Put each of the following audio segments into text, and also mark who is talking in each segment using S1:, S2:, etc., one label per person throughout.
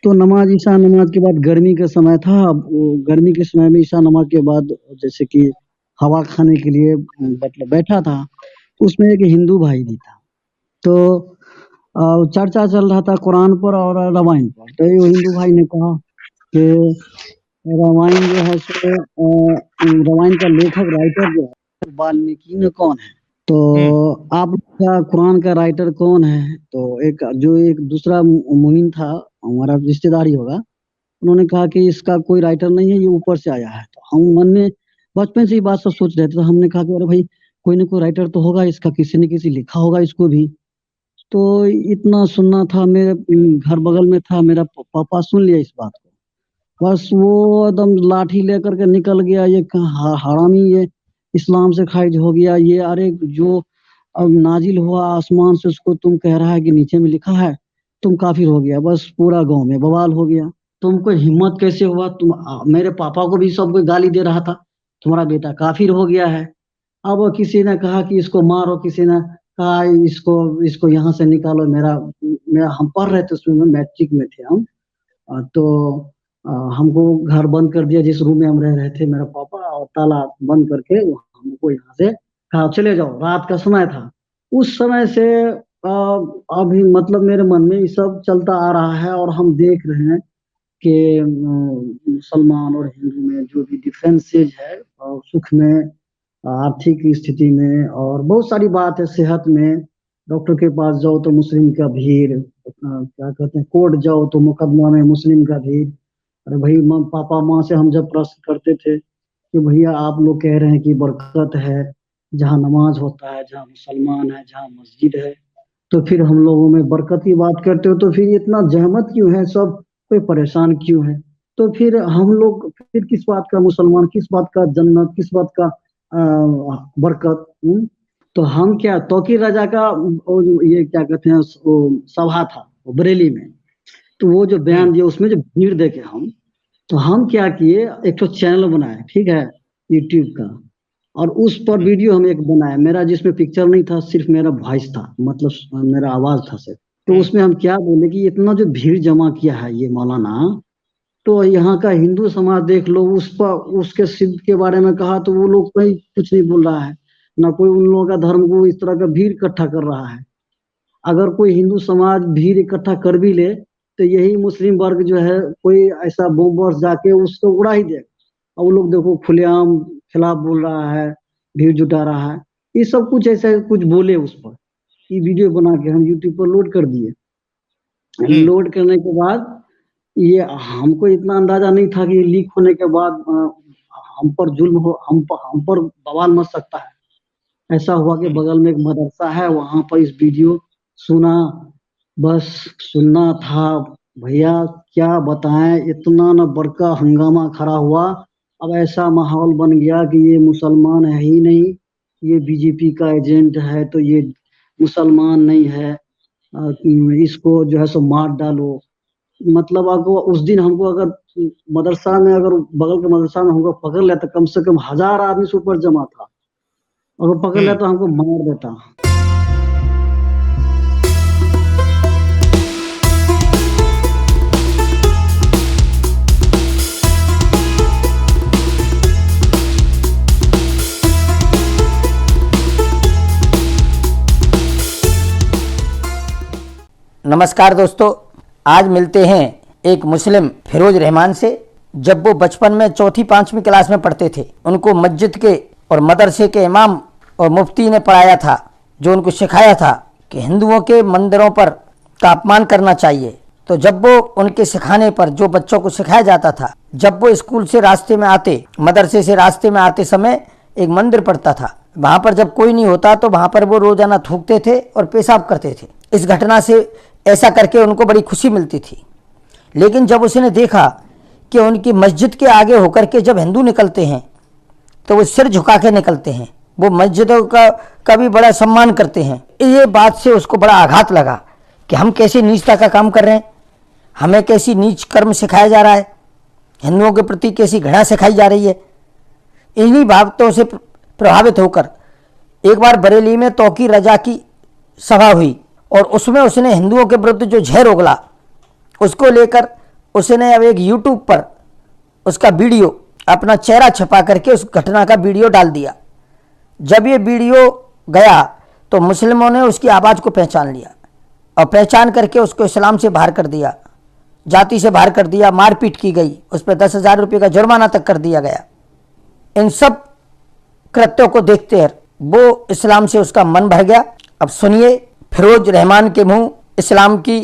S1: तो नमाज ईशा नमाज के बाद गर्मी का समय था। अब वो गर्मी के समय में ईशा नमाज के बाद जैसे कि हवा खाने के लिए मतलब बैठा था, उसमें एक हिंदू भाई भी था। तो चर्चा चल रहा था कुरान पर और रामायण पर। तो ये हिंदू भाई ने कहा कि रामायण जो है सो रामायण का लेखक राइटर जो है वाल्मीकि में कौन है? तो
S2: हुँ,
S1: आप का कुरान का राइटर कौन है? तो एक दूसरा मुमिन था, हमारा रिश्तेदार ही होगा। उन्होंने कहा कि इसका कोई राइटर नहीं है, ये ऊपर से आया है। तो हम मन में बचपन से ये बात सब सोच रहे थे। तो हमने कहा कि अरे भाई, कोई ना कोई राइटर तो होगा इसका, किसी न किसी लिखा होगा इसको भी। तो इतना सुनना था, मेरे घर बगल में था मेरा पापा, सुन लिया इस बात को। बस वो एकदम लाठी लेकर के निकल गया, ये हरामी, ये इस्लाम से खारिज हो गया ये। अरे जो अब नाजिल हुआ आसमान से, उसको तुम कह रहा है कि नीचे में लिखा है, तुम काफिर हो गया। बस पूरा गांव में बवाल हो गया। तुमको हिम्मत कैसे हुआ? मेरे पापा को भी सब कोई गाली दे रहा था, तुम्हारा बेटा काफिर हो गया है। अब किसी ने कहा कि इसको मारो, किसी ने कहा इसको इसको यहाँ से निकालो। मेरा हम पढ़ रहे थे उसमें, मैट्रिक में थे हम। तो हमको घर बंद कर दिया, जिस रूम में हम रह रहे थे मेरा पापा, और ताला बंद करके वो हमको यहाँ से कहा चले जाओ। रात का समय था। उस समय से अभी मतलब मेरे मन में ये सब चलता आ रहा है, और हम देख रहे हैं कि मुसलमान और हिंदू में जो भी डिफरेंसेज है, सुख में, आर्थिक स्थिति में, और बहुत सारी बात है, सेहत में। डॉक्टर के पास जाओ तो मुस्लिम का भीड़, क्या कहते हैं, कोर्ट जाओ तो मुकदमा में मुस्लिम का भीड़। अरे भाई, पापा माँ से हम जब प्रश्न करते थे कि भैया आप लोग कह रहे हैं कि बरकत है जहाँ नमाज होता है, जहाँ मुसलमान है, जहाँ मस्जिद है, तो फिर हम लोगों में बरकत की बात करते हो, तो फिर इतना जहमत क्यों है? सब कोई परेशान क्यों है? तो फिर हम लोग फिर किस बात का मुसलमान, किस बात का जन्नत, किस बात का बरकत? तो हम क्या, तौकीर रजा का ये क्या कहते हैं, वो सभा था वो बरेली में। तो वो जो
S2: हुँ,
S1: बयान दिया, उसमें जो भीड़ देखे हम, तो हम क्या किए, एक तो चैनल बनाए, ठीक है, यूट्यूब का। और उस पर
S2: हुँ,
S1: वीडियो हम एक बनाए मेरा, जिसमें पिक्चर नहीं था, सिर्फ मेरा वॉइस था, मतलब मेरा आवाज था सिर्फ। तो
S2: हुँ,
S1: उसमें हम क्या बोले कि इतना जो भीड़ जमा किया है ये मौलाना, तो यहाँ का हिंदू समाज देख लो, उस पर उसके सिद्ध के बारे में कहा तो वो लोग कहीं कुछ नहीं बोल रहा है। ना कोई उन लोगों का धर्म को इस तरह का भीड़ इकट्ठा कर रहा है। अगर कोई हिंदू समाज भीड़ इकट्ठा कर भी ले, तो यही मुस्लिम वर्ग जो है, कोई ऐसा बम बर्स जाके उसको उड़ा ही दे। और वो लोग देखो खुलेआम खिलाफ बोल रहा है, भीड़ जुटा रहा है। ये सब कुछ ऐसा कुछ बोले उस पर, ये वीडियो बना के हम यूट्यूब पर लोड कर दिए।
S2: हुँ,
S1: लोड करने के बाद ये हमको इतना अंदाजा नहीं था कि लीक होने के बाद हम पर जुल्म हो, हम पर बवाल मच सकता है। ऐसा हुआ कि
S2: हुँ,
S1: बगल में एक मदरसा है, वहां पर इस वीडियो सुना। बस सुनना था भैया, क्या बताएं, इतना न बड़का हंगामा खड़ा हुआ। अब ऐसा माहौल बन गया कि ये मुसलमान है ही नहीं, ये बीजेपी का एजेंट है, तो ये मुसलमान नहीं है, इसको जो है सो मार डालो। मतलब अगर उस दिन हमको अगर मदरसा में, अगर बगल के मदरसा में हमको पकड़ लेता, कम से कम 1000 आदमी से ऊपर जमा था, अगर पकड़
S2: हुँ।
S1: लेता हमको मार देता।
S3: नमस्कार दोस्तों, आज मिलते हैं एक मुस्लिम फिरोज रहमान से। जब वो बचपन में चौथी पांचवी क्लास में पढ़ते थे, उनको मस्जिद के और मदरसे के इमाम और मुफ्ती ने पढ़ाया था, जो उनको सिखाया था कि हिंदुओं के मंदिरों पर का अपमान करना चाहिए। तो जब वो उनके सिखाने पर जो बच्चों को सिखाया जाता था, जब वो स्कूल से रास्ते में आते, मदरसे से रास्ते में आते समय एक मंदिर पड़ता था, वहाँ पर जब कोई नहीं होता तो वहाँ पर वो रोजाना थूकते थे और पेशाब करते थे। इस घटना से ऐसा करके उनको बड़ी खुशी मिलती थी। लेकिन जब उसने देखा कि उनकी मस्जिद के आगे होकर के जब हिंदू निकलते हैं तो वो सिर झुका के निकलते हैं, वो मस्जिदों का भी बड़ा सम्मान करते हैं, ये बात से उसको बड़ा आघात लगा कि हम कैसी नीचता का काम कर रहे हैं, हमें कैसी नीच कर्म सिखाया जा रहा है, हिंदुओं के प्रति कैसी घृणा सिखाई जा रही है। इन्हीं बातों से प्रभावित होकर एक बार बरेली में तौकीर रजा की सभा हुई और उसमें उसने हिंदुओं के विरुद्ध जो जहर उगला उसको लेकर उसने अब एक यूट्यूब पर उसका वीडियो अपना चेहरा छपा करके उस घटना का वीडियो डाल दिया। जब ये वीडियो गया तो मुस्लिमों ने उसकी आवाज़ को पहचान लिया और पहचान करके उसको इस्लाम से बाहर कर दिया, जाति से बाहर कर दिया, मारपीट की गई, उस पर 10,000 रुपये का जुर्माना तक कर दिया गया। इन सब कृत्यों को देखते हैं वो इस्लाम से उसका मन भर गया। अब सुनिए फिरोज रहमान के मुंह इस्लाम की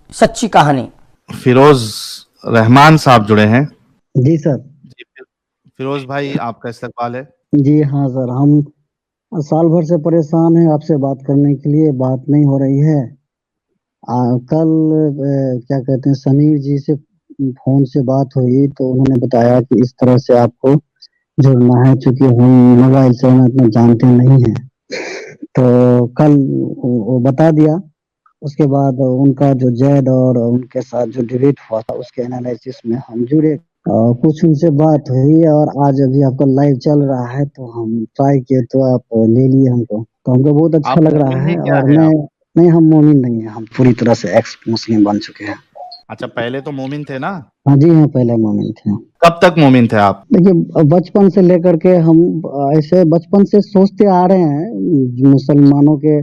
S3: सच्ची कहानी।
S2: फिरोज रहमान साहब जुड़े हैं।
S1: जी सर।
S2: जी फिरोज भाई, आपका इस्तकबाल है।
S1: जी हाँ सर, हम साल भर से परेशान हैं आपसे बात करने के लिए, बात नहीं हो रही है। कल क्या कहते हैं, समीर जी से फोन से बात हुई तो उन्होंने बताया कि इस तरह से आपको जुड़ना है, क्योंकि हम मोबाइल से हम इतना जानते नहीं हैं। तो कल वो बता दिया। उसके बाद उनका जो जैद और उनके साथ जो डिबेट हुआ था उसके एनालिसिस में हम जुड़े, कुछ उनसे बात हुई और आज अभी आपका लाइव चल रहा है तो हम ट्राई किए तो आप ले लिए हमको, तो हमको बहुत अच्छा
S2: आप
S1: लग रहा
S2: मोमिन
S1: है।
S2: हैं क्या
S1: और
S2: है
S1: मैं
S2: आप?
S1: नहीं, हम मोमिन नहीं है, हम पूरी तरह से एक्स मुस्लिम बन चुके हैं।
S2: अच्छा, पहले तो मोमिन थे ना?
S1: हाँ जी हाँ, पहले मोमिन थे।
S2: कब तक मोमिन थे आप?
S1: देखिए बचपन से लेकर के हम ऐसे बचपन से सोचते आ रहे हैं मुसलमानों के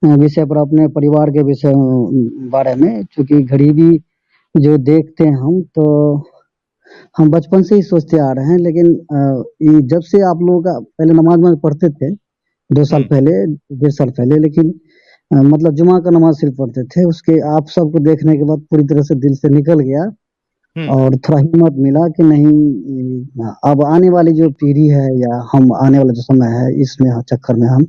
S1: विषय पर, अपने परिवार के विषय बारे में, क्योंकि गरीबी जो देखते हैं हम, तो हम बचपन से ही सोचते आ रहे हैं। लेकिन ये जब से आप लोगों का पहले नमाज पढ़ते थे 2 साल पहले, 1.5 साल पहले, लेकिन मतलब जुमा का नमाज सिर्फ पढ़ते थे, उसके आप सबको देखने के बाद पूरी तरह से दिल से निकल गया और थोड़ा हिम्मत मिला कि नहीं, अब आने वाली जो पीढ़ी है या हम आने वाला जो समय है, इसमें चक्कर में हम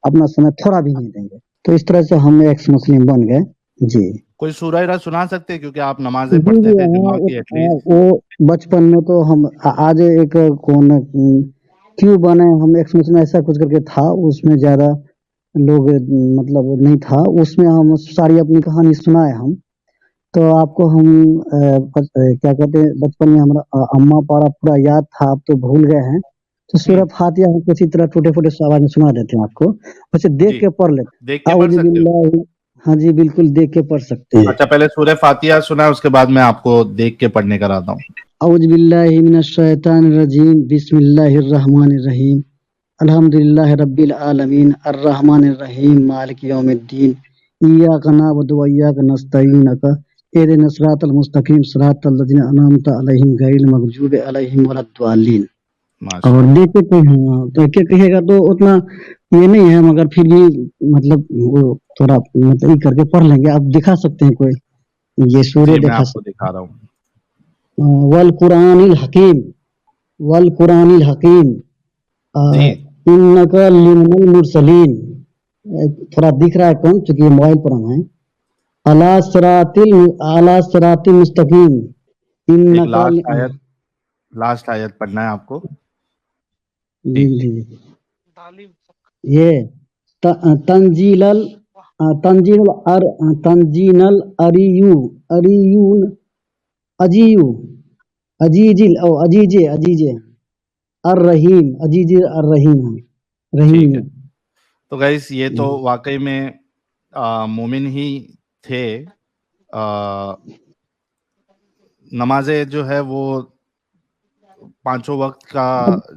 S1: अपना समय थोड़ा भी नहीं देंगे। तो इस तरह से हम एक्स मुस्लिम बन गए। जी।
S2: कोई सूरह इरा सुना सकते हैं, क्योंकि आप नमाजें पढ़ते थे जुमा की एटलीस्ट।
S1: वो बचपन में तो हम आज एक कौन क्यों बने हम एक्स मुस्लिम ऐसा कुछ करके था, उसमें ज्यादा लोग मतलब नहीं था, उसमें हम सारी अपनी कहानी सुनाए हम। तो आपको हम क्या कहते हैं, बचपन में हमारा अम्मा पारा पूरा याद था, आप तो भूल गए हैं। तो सूरह फातिहा हम किसी तरह टूटे-फूटे आवाज में सुना देते हैं आपको, वैसे देख के पढ़ लेते।
S2: देख के पढ़ सकते हो?
S1: हाँ जी, बिल्कुल देख के पढ़ सकते हैं।
S2: अच्छा, पहले सूरह फातिहा सुना, उसके बाद मैं आपको देख के पढ़ने कराता हूँ।
S1: औज़ु बिल्लाहि मिनश शैतानिर रजीम, बिस्मिल्लाहिर रहमानिर रहीम, अल्हम्दुलिल्लाहि रब्बिल आलमीन, अर्रहमानिर रहीम, मालिकि यौमिद्दीन, इय्याका नअबुदु व इय्याका नस्तईन, इहदिनस सिरातल मुस्तकीम, सिरातल लज़ीना अनअमता अलैहिम गैरिल मग़ज़ूबि अलैहिम वलद्दालिन। और देखे तो हाँ, देख के कहिएगा तो उतना ये नहीं है, मगर फिर भी मतलब वो थोड़ा मतलब ये करके पढ़ लेंगे। आप दिखा सकते हैं कोई ये सूर्य
S2: मैं आपको दिखा रहा हूँ।
S1: वल कुरानिल हकीम, वल कुरानिल हकीम, इन्नका लिमिनल मुरसलीन। थोड़ा दिख रहा है कम, क्योंकि मोबाइल पर हम हैं। अला सिरातिल मुस्तकीम, इन्नका
S2: लास्ट आयत पढ़ना है आपको।
S1: जी जी, ये तंजीलल तंजीनल अरियून अजीयू अजीजे अर्रहीम, अजीज अर्रहीम, रहीम।
S2: तो गाइस, ये तो वाकई में मोमिन ही थे। नमाजें जो है वो 5 वक्त का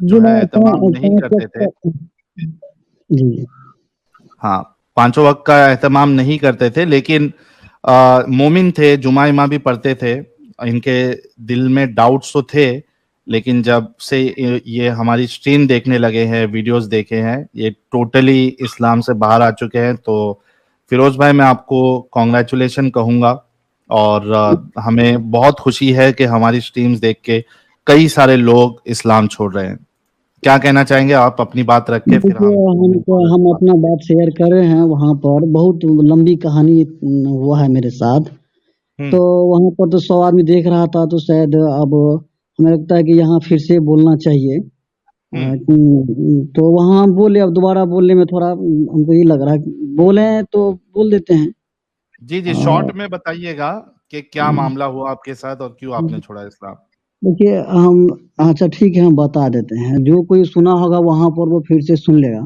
S2: जो है एहतमाम नहीं करते थे। हाँ, 5 वक्त का एहतमाम नहीं करते थे, लेकिन मोमिन थे, जुमा इमा भी पढ़ते थे। इनके दिल में डाउट्स तो थे, लेकिन जब से ये हमारी स्ट्रीम देखने लगे हैं, वीडियोस देखे हैं, ये टोटली इस्लाम से बाहर आ चुके हैं। तो फिरोज भाई, मैं आपको कॉन्ग्रेचुलेशन कहूँगा, और हमें बहुत खुशी है कि हमारी स्ट्रीम्स देख के कई सारे लोग इस्लाम छोड़ रहे हैं। क्या कहना चाहेंगे आप? अपनी बात रख के फिर
S1: हम अपना बात शेयर कर रहे हैं। वहाँ पर बहुत लंबी कहानी हुआ है मेरे साथ। तो वहाँ पर तो 100 आदमी देख रहा था, तो शायद अब हमें लगता है कि यहाँ फिर से बोलना चाहिए। तो वहाँ बोले, अब दोबारा बोलने में थोड़ा हमको ये लग रहा है, बोले तो बोल देते हैं।
S2: जी, शॉर्ट में बताइएगा कि क्या मामला हुआ आपके साथ और क्यों आपने छोड़ा इस्लाम।
S1: देखिए हम, अच्छा ठीक है, हम बता देते हैं। जो कोई सुना होगा वहाँ पर वो फिर से सुन लेगा।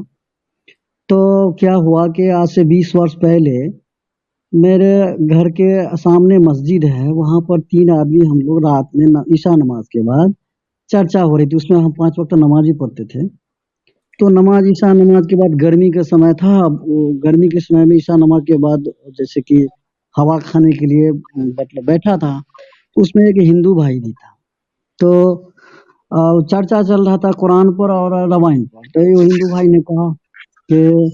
S1: तो क्या हुआ कि आज से 20 वर्ष पहले मेरे घर के सामने मस्जिद है, वहां पर 3 आदमी हम लोग रात में ईशा नमाज के बाद चर्चा हो रही थी, उसमें हम 5 वक्त नमाज ही पढ़ते थे। तो नमाज ईशा नमाज के बाद गर्मी का समय था, अब वो गर्मी के समय में ईशा नमाज के बाद जैसे कि हवा खाने के लिए मतलब बैठा था, तो उसमें एक हिंदू भाई भी था। तो चर्चा चल रहा था कुरान पर और रामायण पर। तो ये हिंदू भाई ने कहा कि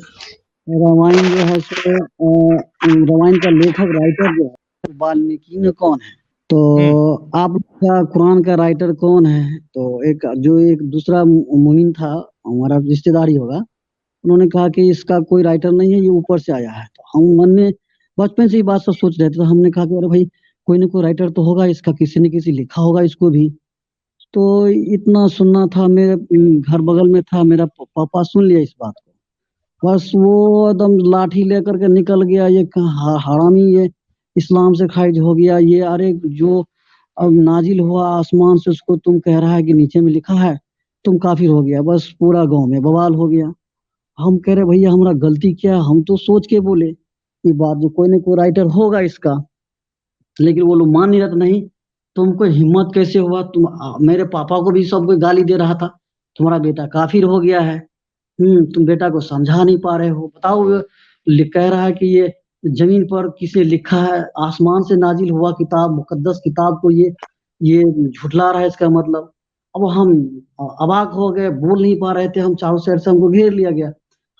S1: रामायण जो है सो रामायण का लेखक राइटर जो है वाल्मीकि में कौन है? तो आप का कुरान का राइटर कौन है? तो एक दूसरा मुमिन था, हमारा रिश्तेदार ही होगा, उन्होंने कहा कि इसका कोई राइटर नहीं है, ये ऊपर से आया है। तो हम मन में बचपन से ही बात सब सोच रहे थे, तो हमने कहा कि अरे भाई कोई ना कोई राइटर तो होगा इसका, किसी न किसी लिखा होगा इसको भी। तो इतना सुनना था, मेरे घर बगल में था मेरा पापा, सुन लिया इस बात को, बस वो एकदम लाठी लेकर के निकल गया, ये हरामी, ये इस्लाम से खारिज हो गया, ये अरे जो अब नाजिल हुआ आसमान से उसको तुम कह रहा है कि नीचे में लिखा है, तुम काफिर हो गया। बस पूरा गांव में बवाल हो गया। हम कह रहे भैया हमारा गलती क्या है, हम तो सोच के बोले ये बात जो कोई ना कोई राइटर होगा इसका, लेकिन वो लोग मान नहीं रहे थे। नहीं, तुमको हिम्मत कैसे हुआ, मेरे पापा को भी सब कोई गाली दे रहा था, तुम्हारा बेटा काफिर हो गया है, तुम बेटा को समझा नहीं पा रहे हो, बताओ। कह रहा है कि ये जमीन पर किसने लिखा है, आसमान से नाजिल हुआ किताब, मुकद्दस किताब को ये झुठला रहा है, इसका मतलब। अब हम अवाक हो गए, बोल नहीं पा रहे थे, हम चारों साइड से हमको घेर लिया गया।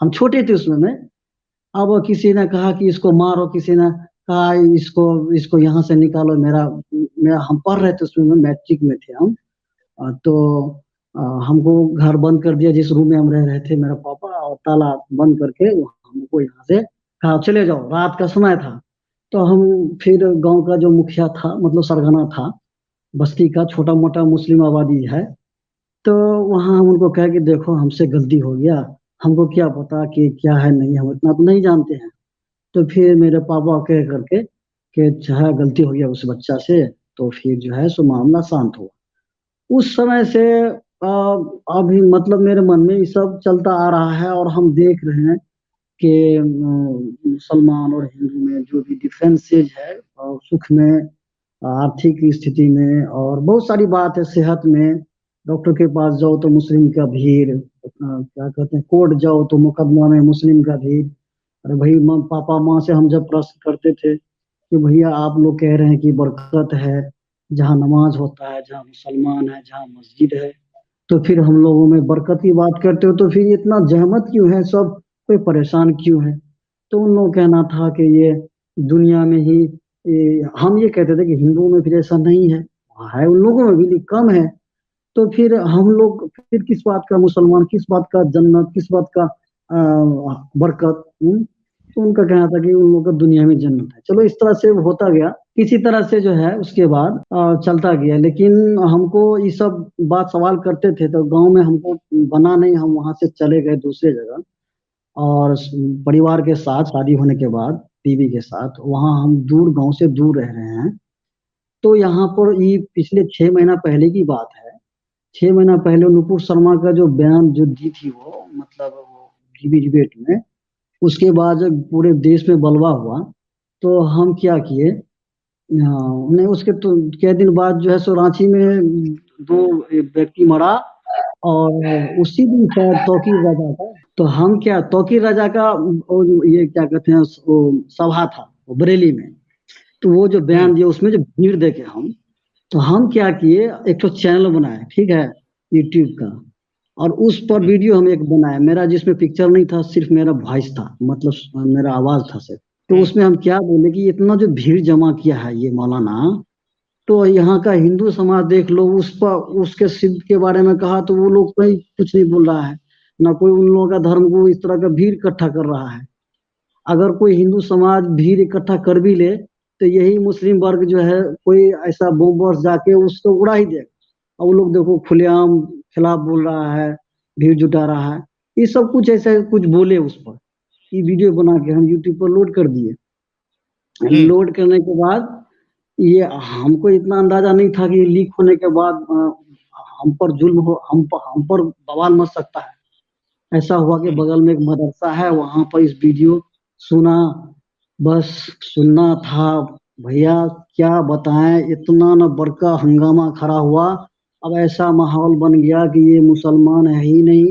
S1: हम छोटे थे उसमें में। अब किसी ने कहा कि इसको मारो, किसी ने कहा इसको इसको यहाँ से निकालो। मेरा हम पढ़ रहे थे उसमें, मैट्रिक में थे हम। तो हमको घर बंद कर दिया, जिस रूम में हम रह रहे थे, मेरा पापा, और ताला बंद करके हमको यहाँ से कहा चले जाओ, रात का समय था। तो हम फिर गांव का जो मुखिया था, मतलब सरगना था, बस्ती का छोटा मोटा मुस्लिम आबादी है, तो वहाँ हम उनको कहे कि देखो हमसे गलती हो गया, हमको क्या पता कि क्या है, नहीं, हम इतना तो नहीं जानते हैं। तो फिर मेरे पापा कह करके कि चाहे गलती हो गया उस बच्चा से, तो फिर जो है सो मामला शांत हुआ। उस समय से अभी मतलब मेरे मन में ये सब चलता आ रहा है, और हम देख रहे हैं कि मुसलमान और हिंदू में जो भी डिफरेंसेज है, सुख में, आर्थिक स्थिति में, और बहुत सारी बात है, सेहत में, डॉक्टर के पास जाओ तो मुस्लिम का भीड़, क्या कहते हैं, कोर्ट जाओ तो मुकदमा में मुस्लिम का भीड़। अरे भाई पापा माँ से हम जब प्रश्न करते थे कि भैया आप लोग कह रहे हैं कि बरकत है जहाँ नमाज होता है, जहाँ मुसलमान है, जहाँ मस्जिद है, तो फिर हम लोगों में बरकत की बात करते हो, तो फिर इतना जहमत क्यों है, सब कोई परेशान क्यों है? तो उन लोगों का कहना था कि ये दुनिया में ही हम ये कहते थे कि हिंदुओं में फिर ऐसा नहीं है उन लोगों में भी कम है। तो फिर हम लोग फिर किस बात का मुसलमान, किस बात का जन्नत, किस बात का बरकत? तो उनका कहना था कि उन लोगों का दुनिया में जन्नत है। चलो इस तरह से होता गया, किसी तरह से जो है उसके बाद चलता गया। लेकिन हमको ये सब बात सवाल करते थे, तो गांव में हमको बना नहीं, हम वहां से चले गए दूसरे जगह, और परिवार के साथ शादी होने के बाद बीवी के साथ वहां हम दूर, गांव से दूर रह रहे हैं। तो यहाँ पर ये पिछले 6 महीना पहले की बात है। 6 महीना पहले नुपुर शर्मा का जो बयान जो दी थी, वो मतलब वो टीवी डिबेट में, उसके बाद जब पूरे देश में बलवा हुआ, तो हम क्या किए, नहीं उसके तो कई दिन बाद जो है सो रांची में 2 व्यक्ति मरा, और उसी दिन शायद तौकीर राजा का, तो हम क्या, तौकीर राजा का ये क्या कहते हैं, वो सभा था वो बरेली में। तो वो जो बयान दिया उसमें जो भीड़ देखे हम, तो हम क्या किए, एक तो चैनल बनाए, ठीक है, यूट्यूब का, और उस पर वीडियो हम एक बनाया, मेरा जिसमें पिक्चर नहीं था, सिर्फ मेरा वॉइस था, मतलब मेरा आवाज था सिर्फ। तो उसमें हम क्या बोले कि इतना जो भीड़ जमा किया है ये मौलाना, तो यहाँ का हिंदू समाज देख लो, उस पर उसके सिद्ध के बारे में कहा तो वो लोग कहीं कुछ नहीं बोल रहा है, ना कोई उन लोगों का धर्म को इस तरह का भीड़ इकट्ठा कर रहा है। अगर कोई हिंदू समाज भीड़ इकट्ठा कर भी ले, तो यही मुस्लिम वर्ग जो है कोई ऐसा बम बर्स जाके उसको उड़ा ही दे। और वो लोग देखो खुलेआम खिलाफ बोल रहा है, भीड़ जुटा रहा है, ये सब कुछ ऐसा कुछ बोले उस पर। ये वीडियो बना के हम यूट्यूब पर लोड कर दिए। लोड करने के बाद ये हमको इतना अंदाजा नहीं था कि लीक होने के बाद हम पर जुल्म हो, हम पर बवाल मच सकता है। ऐसा हुआ कि बगल में एक मदरसा है, वहां पर इस वीडियो सुना, बस सुनना था भैया, क्या बताएं, इतना न बड़का हंगामा खड़ा हुआ। अब ऐसा माहौल बन गया कि ये मुसलमान है ही नहीं,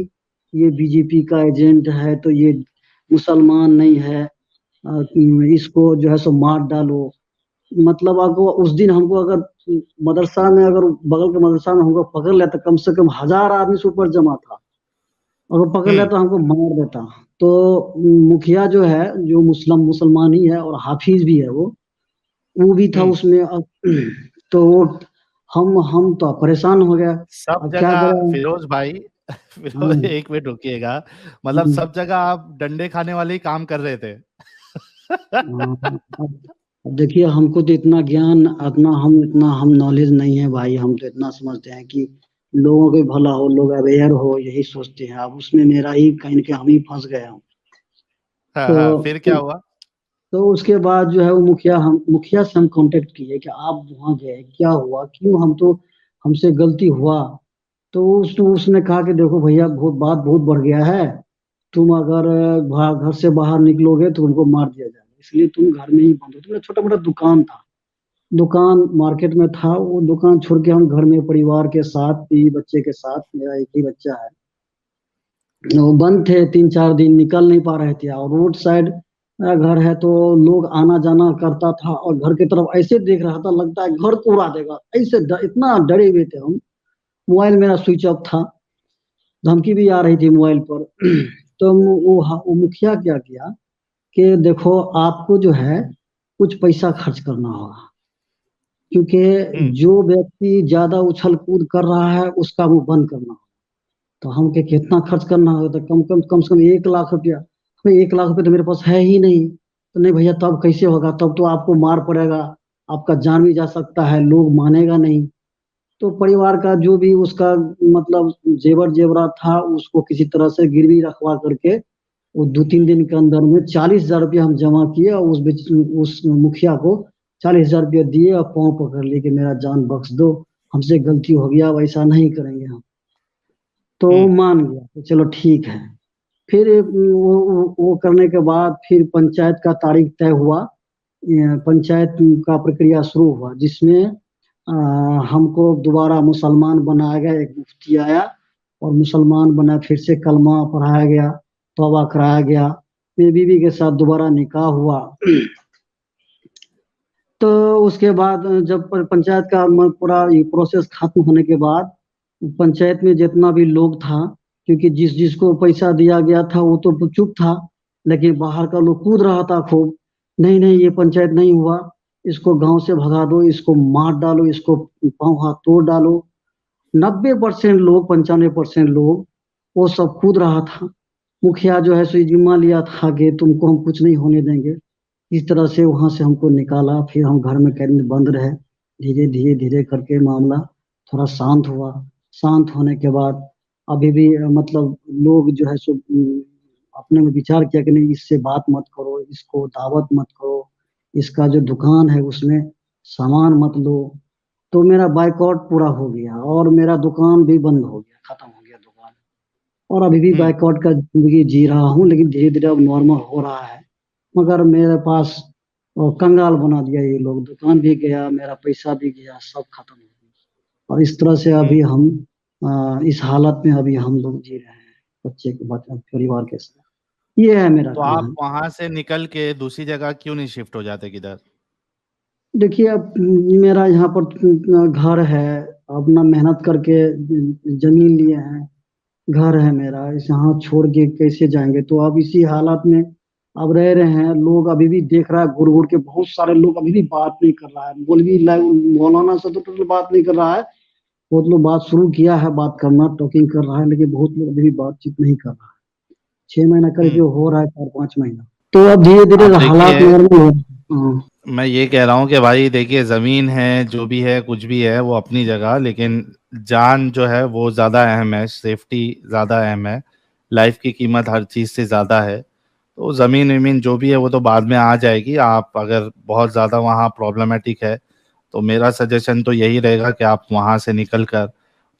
S1: ये बीजेपी का एजेंट है, तो ये मुसलमान नहीं है, इसको जो है सो मार डालो। मतलब आपको उस दिन हमको अगर मदरसा में, अगर बगल के मदरसा में हमको पकड़ लिया तो कम से कम 1,000 आदमी से ऊपर जमा था। अगर पकड़ लिया
S2: हम्म।
S1: तो हमको मार देता। तो मुखिया जो है, जो मुसलमान ही है और हाफिज भी है, वो भी था
S2: हम्म।
S1: उसमें। अब तो वो हम तो परेशान हो गया।
S2: सब
S1: अब क्या
S2: जगह
S1: करें।
S2: फिरोज भाई,
S1: हाँ,
S2: फिरोज एक मिनट रुकिएगा। मतलब
S1: हम्म,
S2: सब जगह आप डंडे खाने वाले ही काम कर रहे थे।
S1: हाँ, अब देखिए, हमको तो इतना ज्ञान, इतना हम नॉलेज नहीं है भाई। हम तो इतना समझते हैं कि लोगों को भला हो, लोग अवेयर हो, यही सोचते हैं। अब उसमें मेरा ही कहीं न कहीं हम ही फंस गए हम।
S2: हाँ हाँ, फिर
S1: तो
S2: क्या हुआ?
S1: तो उसके बाद जो है वो मुखिया से हम कांटेक्ट किए कि आप वहाँ गए, क्या हुआ, क्यों, हमसे गलती हुआ। तो उसने कहा कि देखो भैया, बहुत बढ़ गया है। तुम अगर घर से बाहर निकलोगे तो तुमको मार दिया जाएगा, इसलिए तुम घर में ही बंद हो। तुम्हारा छोटा मोटा दुकान था, दुकान मार्केट में था, वो दुकान छोड़ के हम घर में परिवार के साथ, बीवी बच्चे के साथ, मेरा एक ही बच्चा है, वो बंद थे। 3-4 दिन निकल नहीं पा रहे थे। और रोड साइड मेरा घर है, तो लोग आना जाना करता था, और घर की तरफ ऐसे देख रहा था, लगता है घर को उड़ा देगा, ऐसे इतना डरे हुए थे हम। मोबाइल मेरा स्विच ऑफ था, धमकी भी आ रही थी मोबाइल पर। तो वो मुखिया क्या किया कि देखो, आपको जो है कुछ पैसा खर्च करना होगा, क्योंकि
S2: हम्म।
S1: जो व्यक्ति ज्यादा उछल कूद कर रहा है उसका मुंह बंद करना होगा। तो हम के कितना खर्च करना होगा, तो कम से कम 1 लाख रुपया। हमें 1 लाख रुपया तो मेरे पास है ही नहीं। तो नहीं भैया, तब कैसे होगा, तब तो आपको मार पड़ेगा, आपका जान भी जा सकता है, लोग मानेगा नहीं। तो परिवार का जो भी उसका मतलब जेवर जेवरात था, उसको किसी तरह से गिरवी रखवा करके वो 2-3 दिन के अंदर में 40,000 रुपया हम जमा किए, और उस मुखिया को 40,000 रुपया दिए, और पाँव पकड़ लिए कि मेरा जान बख्श दो, हमसे गलती हो गया, अब ऐसा नहीं करेंगे हम। तो वो
S2: हम्म।
S1: मान गया कि चलो ठीक है। फिर वो करने के बाद फिर पंचायत का तारीख तय हुआ। पंचायत का प्रक्रिया शुरू हुआ, जिसमें हमको दोबारा मुसलमान बनाया गया, एक मुफ्ती आया और मुसलमान बना, फिर से कलमा पढ़ाया गया, तौबा कराया गया, मेरी बीवी के साथ दोबारा निकाह हुआ। तो उसके बाद जब पंचायत का पूरा ये प्रोसेस खत्म होने के बाद, पंचायत में जितना भी लोग था, क्योंकि जिस जिसको पैसा दिया गया था वो तो चुप था, लेकिन बाहर का लोग कूद रहा था खूब, नहीं नहीं ये पंचायत नहीं हुआ, इसको गांव से भगा दो, इसको मार डालो, इसको पांव हाथ तोड़ डालो। 90% लोग, 95% लोग, वो सब कूद रहा था। मुखिया जो है सो जिम्मा लिया था कि तुमको हम कुछ नहीं होने देंगे। इस तरह से वहां से हमको निकाला, फिर हम घर में कैद में बंद रहे। धीरे धीरे धीरे करके मामला थोड़ा शांत हुआ। शांत होने के बाद अभी भी मतलब लोग जो है सो अपने में विचार किया कि नहीं, इससे बात मत करो, इसको दावत मत करो, इसका जो दुकान है उसमें सामान मत लो। तो मेरा बाइकआउट पूरा हो गया, और मेरा दुकान भी बंद हो गया, खत्म हो गया दुकान। और अभी भी
S2: हम्म।
S1: बाइकआउट का जिंदगी जी रहा हूँ, लेकिन धीरे धीरे अब नॉर्मल हो रहा है। मगर मेरे पास कंगाल बना दिया ये लोग, दुकान भी गया, मेरा पैसा भी गया, सब खत्म हो गया। और इस तरह से
S2: हम्म।
S1: अभी हम इस हालत में अभी हम लोग जी रहे हैं, बच्चे के परिवार के साथ। ये है मेरा
S2: तो आप
S1: कहानी।
S2: वहां से निकल के दूसरी जगह क्यों नहीं शिफ्ट हो जाते किधर?
S1: देखिए, अब मेरा यहाँ पर घर है, अपना मेहनत करके जमीन लिए हैं, घर है मेरा, इस यहाँ छोड़ के कैसे जाएंगे। तो अब इसी हालत में अब रह रहे हैं। लोग अभी भी देख रहा है, घूर घूर के बहुत सारे लोग अभी भी बात नहीं कर रहा है। मौलाना से तो टोटल बात नहीं कर रहा है। बहुत लोग बात शुरू किया है, बात करना, टॉकिंग कर रहा है, लेकिन बहुत लोग अभी भी बातचीत नहीं कर रहा है। 6 महीना करीब
S2: हम्म।
S1: हो रहा है, 4-5 महीना। तो अब धीरे धीरे
S2: आप
S1: हालात
S2: देखिए,
S1: नॉर्मल हो रहे हैं। हाँ।
S2: मैं ये कह रहा हूँ कि भाई देखिए, जमीन है, जो भी है, कुछ भी है, वो अपनी जगह, लेकिन जान जो है वो ज्यादा अहम है, सेफ्टी ज्यादा अहम है, लाइफ की कीमत हर चीज से ज्यादा है। तो जमीन वमीन जो भी है वो तो बाद में आ जाएगी। आप अगर बहुत ज्यादा वहाँ प्रॉब्लमेटिक है तो मेरा सजेशन तो यही रहेगा कि आप वहाँ से निकल कर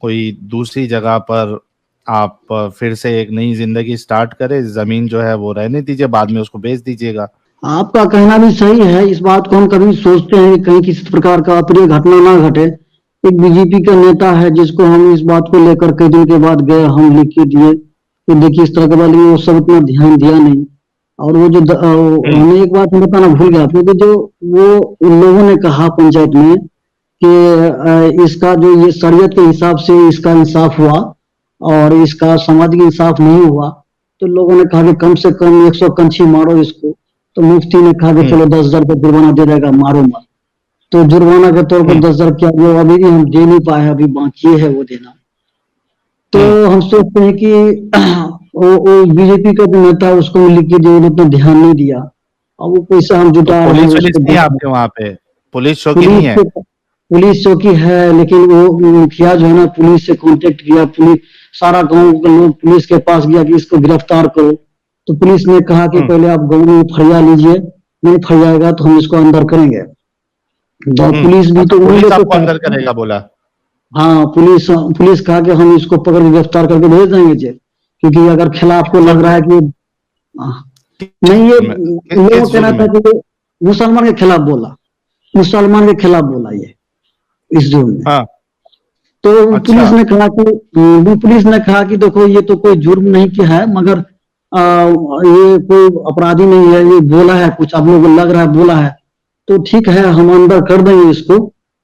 S2: कोई दूसरी जगह पर आप फिर से एक नई जिंदगी स्टार्ट करें। जमीन जो है वो रहने दीजिए, बाद में उसको बेच दीजिएगा।
S1: आपका कहना भी सही है। इस बात को हम कभी सोचते हैं कि कहीं किसी प्रकार का अप्रिय घटना ना घटे। एक बीजेपी का नेता है जिसको हम इस बात को लेकर कई दिन के बाद गए, हम लिख के दिए कि देखिए इस तरह के बात, लेकिन वो सब इतना ध्यान दिया नहीं। और वो जो हमने एक बात बताना भूल गया आपको कि जो वो उन लोगों ने कहा पंचायत में कि इसका जो ये शरीयत के हिसाब से इसका इंसाफ हुआ और इसका सामाजिक इंसाफ नहीं हुआ, तो लोगों ने कहा कि कम से कम 100 कंछी मारो इसको। तो मुफ्ती ने कहा कि चलो 10,000 का जुर्माना दे देगा, मारो मत। तो जुर्माना के तौर पर 10,000 क्या, वो अभी भी हम दे नहीं पाए, अभी बाकी है वो देना। तो हम सोचते हैं कि वो बीजेपी का जो नेता है उसको लिख के दिया, उतना ध्यान नहीं दिया। अब वो पैसा हम
S2: तो
S1: जुटा रहे
S2: पुलिस
S1: हैं
S2: वुलिस
S1: उसको
S2: नहीं है आपके वहां पे? पुलिस चौकी नहीं है?
S1: पुलिस चौकी है, लेकिन वो मुखिया जो है ना, पुलिस से कांटेक्ट किया, पुलिस सारा गांव के लोग पुलिस के पास गया कि इसको गिरफ्तार करो। तो पुलिस ने कहा कि पहले आप गांव में फरिया लीजिए, नहीं फरियाएगा तो हम इसको अंदर करेंगे। तो पुलिस भी तो
S2: पुलिस आपको अंदर करेगा बोला?
S1: हाँ, पुलिस पुलिस कहा कि हम इसको पकड़ के गिरफ्तार करके भेज देंगे जेल, क्योंकि अगर खिलाफ को लग रहा है कि नहीं, ये लोगों कहना था कि मुसलमान के खिलाफ बोला, मुसलमान के खिलाफ बोला ये इस जुर्म में।
S2: हाँ।
S1: तो
S2: अच्छा।
S1: पुलिस ने कहा कि देखो ये तो कोई जुर्म नहीं किया है, मगर ये कोई अपराधी नहीं है, ये बोला है कुछ, आप लोगों को लग रहा है बोला है, तो ठीक है हम अंदर कर देंगे इसको,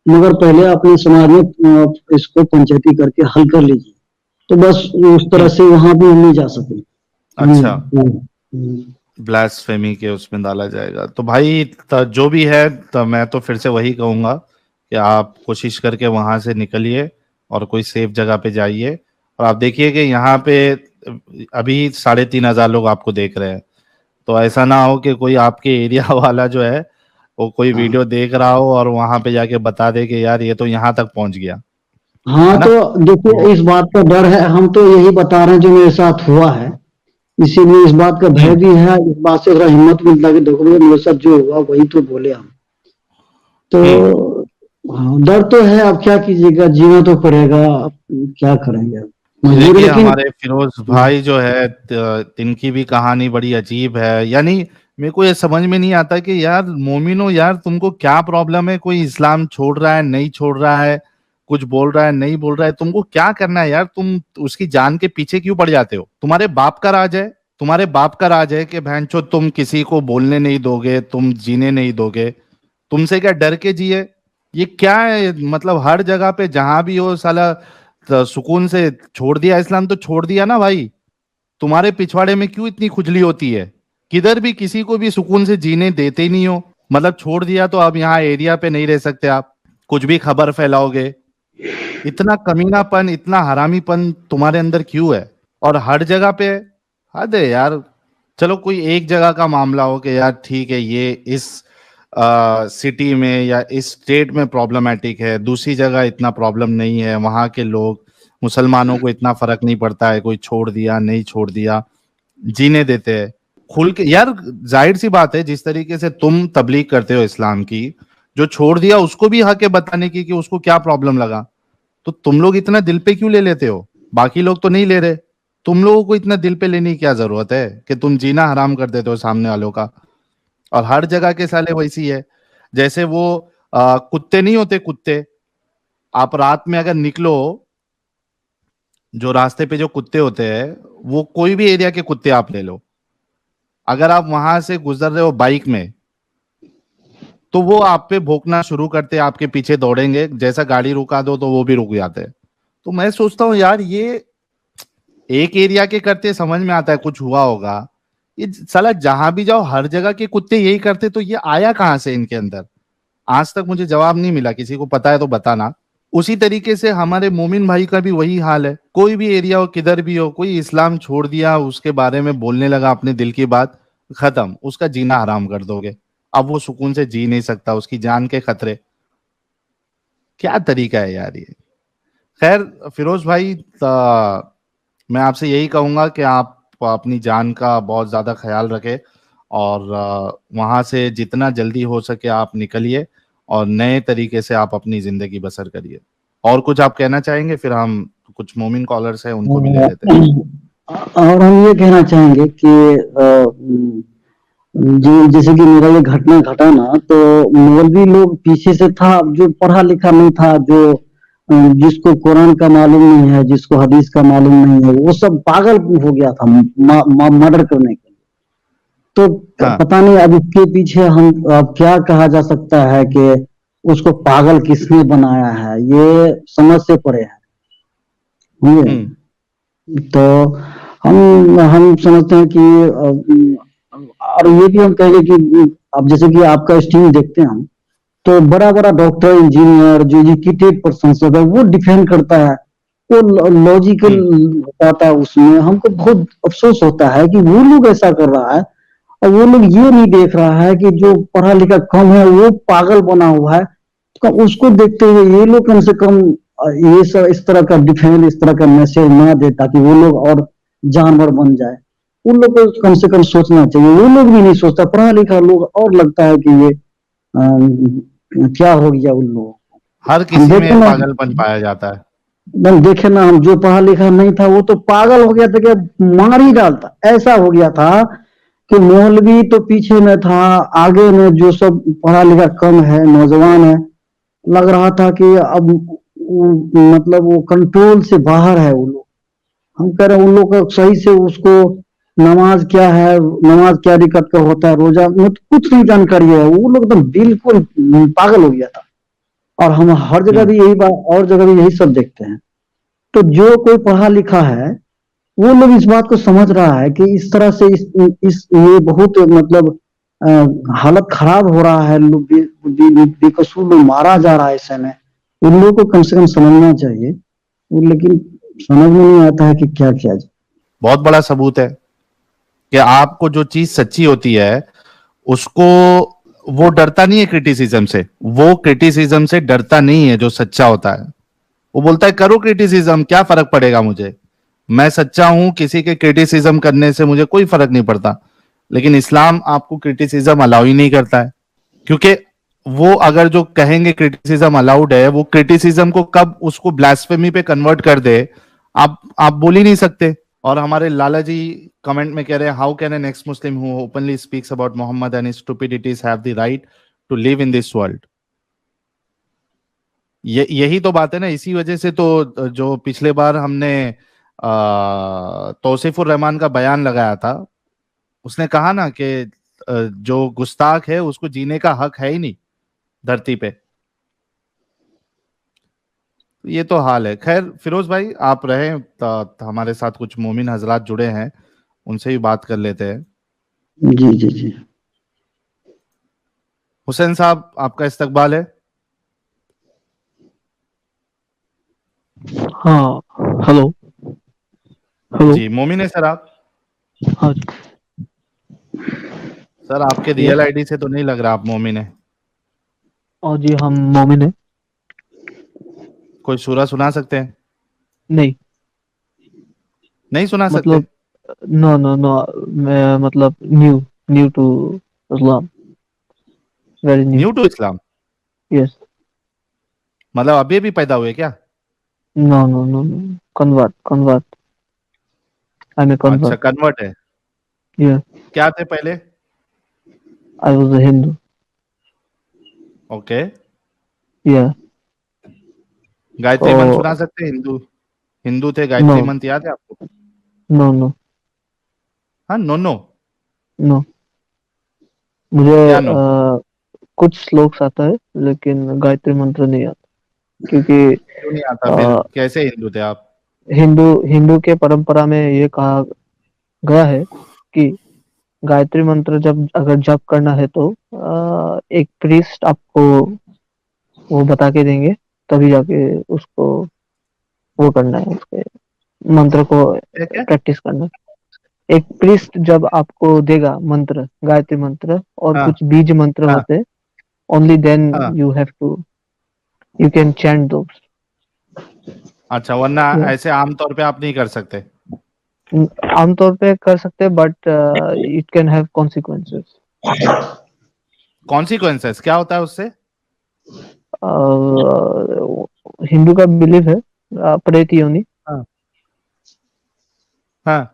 S1: मगर पहले अपने समाज में इसको पंचायती करके हल कर लीजिए। तो बस उस तरह से वहां भी हम नहीं जा सके।
S2: अच्छा, ब्लास्फेमी के उसमें डाला जाएगा। तो भाई जो भी है, तो मैं तो फिर से वही कहूंगा कि आप कोशिश करके वहां से निकलिए और कोई सेफ जगह पे जाइए। और आप देखिए कि यहाँ पे अभी 3,500 लोग आपको देख रहे हैं, तो ऐसा ना हो कि कोई आपके एरिया वाला जो है वो कोई वीडियो देख रहा हो और वहां पे जाके बता दे कि यार ये तो यहाँ तक पहुंच गया।
S1: हाँ, तो देखिए इस बात का डर है, हम तो यही बता रहे हैं जो मेरे साथ हुआ है, इसीलिए इस बात का भय भी है। इस बात से थोड़ा हिम्मत मिलता है कि देखो मेरे साथ जो हुआ वही तो बोले हम। तो हाँ, डर तो है, अब क्या कीजिएगा, जीना तो पड़ेगा, अब क्या करेंगे मजबूर।
S2: देखिए
S1: लेकिन
S2: हमारे फिरोज भाई जो है, इनकी भी कहानी बड़ी अजीब है। यानी मेरे को ये समझ में नहीं आता कि यार मोमिनो, यार तुमको क्या प्रॉब्लम है? कोई इस्लाम छोड़ रहा है, नहीं छोड़ रहा है, कुछ बोल रहा है, नहीं बोल रहा है, तुमको क्या करना है यार? तुम उसकी जान के पीछे क्यों पड़ जाते हो? तुम्हारे बाप का राज है, तुम्हारे बाप का राज है कि बहनचो तुम किसी को बोलने नहीं दोगे, तुम जीने नहीं दोगे। तुमसे क्या डर के जिए? ये क्या है? मतलब हर जगह पे जहां भी हो साला तो सुकून से छोड़ दिया इस्लाम, तो छोड़ दिया ना भाई। तुम्हारे पिछवाड़े में क्यों इतनी खुजली होती है? किधर भी किसी को भी सुकून से जीने देते ही नहीं हो। मतलब छोड़ दिया तो अब यहाँ एरिया पे नहीं रह सकते आप, कुछ भी खबर फैलाओगे। इतना कमीनापन, इतना हरामीपन तुम्हारे अंदर क्यों है? और हर जगह पे हद है यार। चलो कोई एक जगह का मामला हो कि यार ठीक है ये इस सिटी में या इस स्टेट में प्रॉब्लमेटिक है, दूसरी जगह इतना प्रॉब्लम नहीं है, वहां के लोग मुसलमानों को इतना फर्क नहीं पड़ता है, कोई छोड़ दिया नहीं छोड़ दिया, जीने देते हैं खुल के। यार जाहिर सी बात है, जिस तरीके से तुम तबलीग करते हो इस्लाम की, जो छोड़ दिया उसको भी हक है बताने की कि उसको क्या प्रॉब्लम लगा। तो तुम लोग इतना दिल पे क्यों ले लेते हो? बाकी लोग तो नहीं ले रहे, तुम लोगों को इतना दिल पे लेने की क्या जरूरत है कि तुम जीना हराम कर देते हो सामने वालों का? और हर जगह के साले वैसी है। जैसे वो कुत्ते नहीं होते, कुत्ते, आप रात में अगर निकलो, जो रास्ते पे जो कुत्ते होते हैं, वो कोई भी एरिया के कुत्ते आप ले लो, अगर आप वहां से गुजर रहे हो बाइक में, तो वो आप पे भौंकना शुरू करते, आपके पीछे दौड़ेंगे, जैसा गाड़ी रुका दो तो वो भी रुक जाते हैं। तो मैं सोचता हूँ यार, ये एक एरिया के करते समझ में आता है कुछ हुआ होगा, ये साला जहां भी जाओ हर जगह के कुत्ते यही करते, तो ये आया कहां से इनके अंदर? आज तक मुझे जवाब नहीं मिला। किसी को पता है तो बताना। उसी तरीके से हमारे मोमिन भाई का भी वही हाल है। कोई भी एरिया हो, किधर भी हो, कोई इस्लाम छोड़ दिया, उसके बारे में बोलने लगा अपने दिल की बात, खत्म, उसका जीना हराम कर दोगे। अब वो सुकून से जी नहीं सकता, उसकी जान के खतरे। क्या तरीका है यार ये? खैर फिरोज भाई, मैं आपसे यही कहूंगा कि आप अपनी जान का बहुत ज्यादा ख्याल रखें और वहां से जितना जल्दी हो सके आप निकलिए और नए तरीके से आप अपनी जिंदगी बसर करिए। और कुछ आप कहना चाहेंगे? फिर हम कुछ मोमिन कॉलर्स हैं उनको भी ले लेते हैं।
S1: और हम ये कहना चाहेंगे कि जी, जैसे कि मेरा ये घटना घटा ना, तो मौलवी लोग पीछे से था, जो पढ़ा लिखा नहीं था, जो जिसको कुरान का मालूम नहीं है, जिसको हदीस का मालूम नहीं है, वो सब पागल हो गया था मर्डर करने के लिए। तो
S2: हाँ।
S1: पता नहीं अब इसके पीछे हम अब क्या कहा जा सकता है कि उसको पागल किसने बनाया है, ये समझ से परे है। समझे? तो हम समझते हैं कि और ये भी हम कहेंगे कि अब जैसे कि आपका स्ट्रीम देखते हैं हम, तो बड़ा-बड़ा डॉक्टर, इंजीनियर जो एजुकेटेड पर्सन सब है, वो डिफेंड करता है, वो लॉजिकल बताता है उसमें। हमको बहुत अफ़सोस होता है कि वो लोग ऐसा कर रहा है और वो लोग ये नहीं देख रहा है कि जो पढ़ा लिखा कम है, वो पागल बना हुआ है। तो उसको देखते हुए ये लोग कम से कम ये सब इस तरह का डिफेंड, इस तरह का मैसेज ना दे, ताकि वो लोग और जानवर बन जाए। उन लोग को कम से कम सोचना चाहिए। वो लोग भी नहीं सोचता, पढ़ा लिखा लोग, और लगता है कि ये क्या हो गया उन लोगों को।
S2: हर
S1: हम
S2: किसी
S1: देखे
S2: में
S1: ना,
S2: पागलपन पाया जाता है।
S1: हम देखे ना, हम जो पढ़ा लिखा नहीं था वो तो पागल हो गया था कि मार ही डालता। ऐसा हो गया था कि मौलवी तो पीछे में था, आगे में जो सब पढ़ा लिखा कम है, नौजवान है, लग रहा था कि अब मतलब वो कंट्रोल से बाहर है वो लोग। हम कह रहे हैं उन लोग को सही से उसको नमाज क्या है, नमाज क्या रिकत का होता है, रोजा मतलब कुछ नहीं जानकारी है। वो लोग एकदम बिल्कुल पागल हो गया था। और हम हर जगह भी यही बात, और जगह भी यही सब देखते हैं। तो जो कोई पढ़ा लिखा है, वो लोग इस बात को समझ रहा है कि इस तरह से इस ये बहुत मतलब अ, हालत खराब हो रहा है, लोग बेकसूर लोग मारा जा रहा है इस समय। उन लोगों को कम से कम समझना चाहिए, लेकिन समझ में नहीं आता है कि क्या किया जाए।
S2: बहुत बड़ा सबूत है कि आपको जो चीज सच्ची होती है उसको, वो डरता नहीं है क्रिटिसिज्म से, वो क्रिटिसिज्म से डरता नहीं है जो सच्चा होता है। वो बोलता है करो क्रिटिसिज्म, क्या फर्क पड़ेगा मुझे, मैं सच्चा हूं, किसी के क्रिटिसिज्म करने से मुझे कोई फर्क नहीं पड़ता। लेकिन इस्लाम आपको क्रिटिसिज्म अलाउ ही नहीं करता है, क्योंकि वो अगर जो कहेंगे क्रिटिसिज्म अलाउड है, वो क्रिटिसिज्म को कब उसको ब्लास्फेमी पे कन्वर्ट कर दे, आप बोल ही नहीं सकते। और हमारे लाला जी कमेंट में कह रहे हैं, how can an ex Muslim who openly speaks about Muhammad and stupidities have the right to live in this world. यही तो बात है ना, इसी वजह से तो जो पिछले बार हमने तौसीफुर रहमान का बयान लगाया था, उसने कहा ना कि जो गुस्ताख है उसको जीने का हक है ही नहीं धरती पे। ये तो हाल है। खैर फिरोज भाई आप रहे हमारे साथ कुछ मोमिन हजरात जुड़े हैं, उनसे भी बात कर लेते हैं।
S1: जी जी जी।
S2: हुसैन साहब आपका इस्तकबाल है।
S4: हाँ। हेलो। हेलो।
S2: जी मोमिन है सर आप?
S4: हाँ जी।
S2: सर आपके
S1: यस।
S2: रियल आईडी से तो नहीं लग रहा आप मोमिन है।
S4: और जी हम मोमिन है।
S2: कोई सूरा सुना सकते हैं?
S4: नहीं,
S2: नहीं सुना सकते?
S4: मतलब नो नो नो, मैं मतलब new new to Islam, very new.
S2: New to Islam?
S4: Yes.
S2: मतलब अभी अभी पैदा हुए क्या?
S4: No no no no, convert convert, I am a
S2: अच्छा
S4: कन्वर्ट।
S2: कन्वर्ट है।
S4: यस,
S2: क्या थे पहले?
S4: I was a Hindu.
S2: Okay.
S4: या
S2: गायत्री मंत्र
S4: तो
S2: सुना सकते हैं? हिंदू हिंदू थे,
S4: नो
S2: गायत्री मंत्र याद है आपको?
S4: नो नो
S2: हाँ नो नो?
S4: नो, मुझे
S2: क्या नो?
S4: कुछ श्लोक आता है लेकिन गायत्री मंत्र नहीं आता, क्योंकि
S2: क्यों नहीं आता फिर,
S4: अ,
S2: कैसे हिंदू थे आप?
S4: हिंदू हिंदू के परंपरा में ये कहा गया है कि गायत्री मंत्र जब अगर जप करना है तो एक प्रीस्ट आपको वो बता के देंगे, तभी जाके उसको वो करना है, उसके मंत्र को
S2: क्या क्या?
S4: प्रैक्टिस करना है। एक प्रीस्ट जब आपको देगा मंत्र, गायत्री मंत्र और
S2: हाँ
S4: कुछ बीज मंत्र
S2: हाँ
S4: होते, ओनली देन
S2: हाँ।
S4: You have to, you can chant those.
S2: अच्छा, वरना ऐसे आमतौर पे आप नहीं कर सकते?
S4: आमतौर पे कर सकते हैं but it can have consequences.
S2: Consequences क्या होता है उससे?
S4: हिंदू का बिलीव है प्रेत योनि,
S2: हाँ हाँ।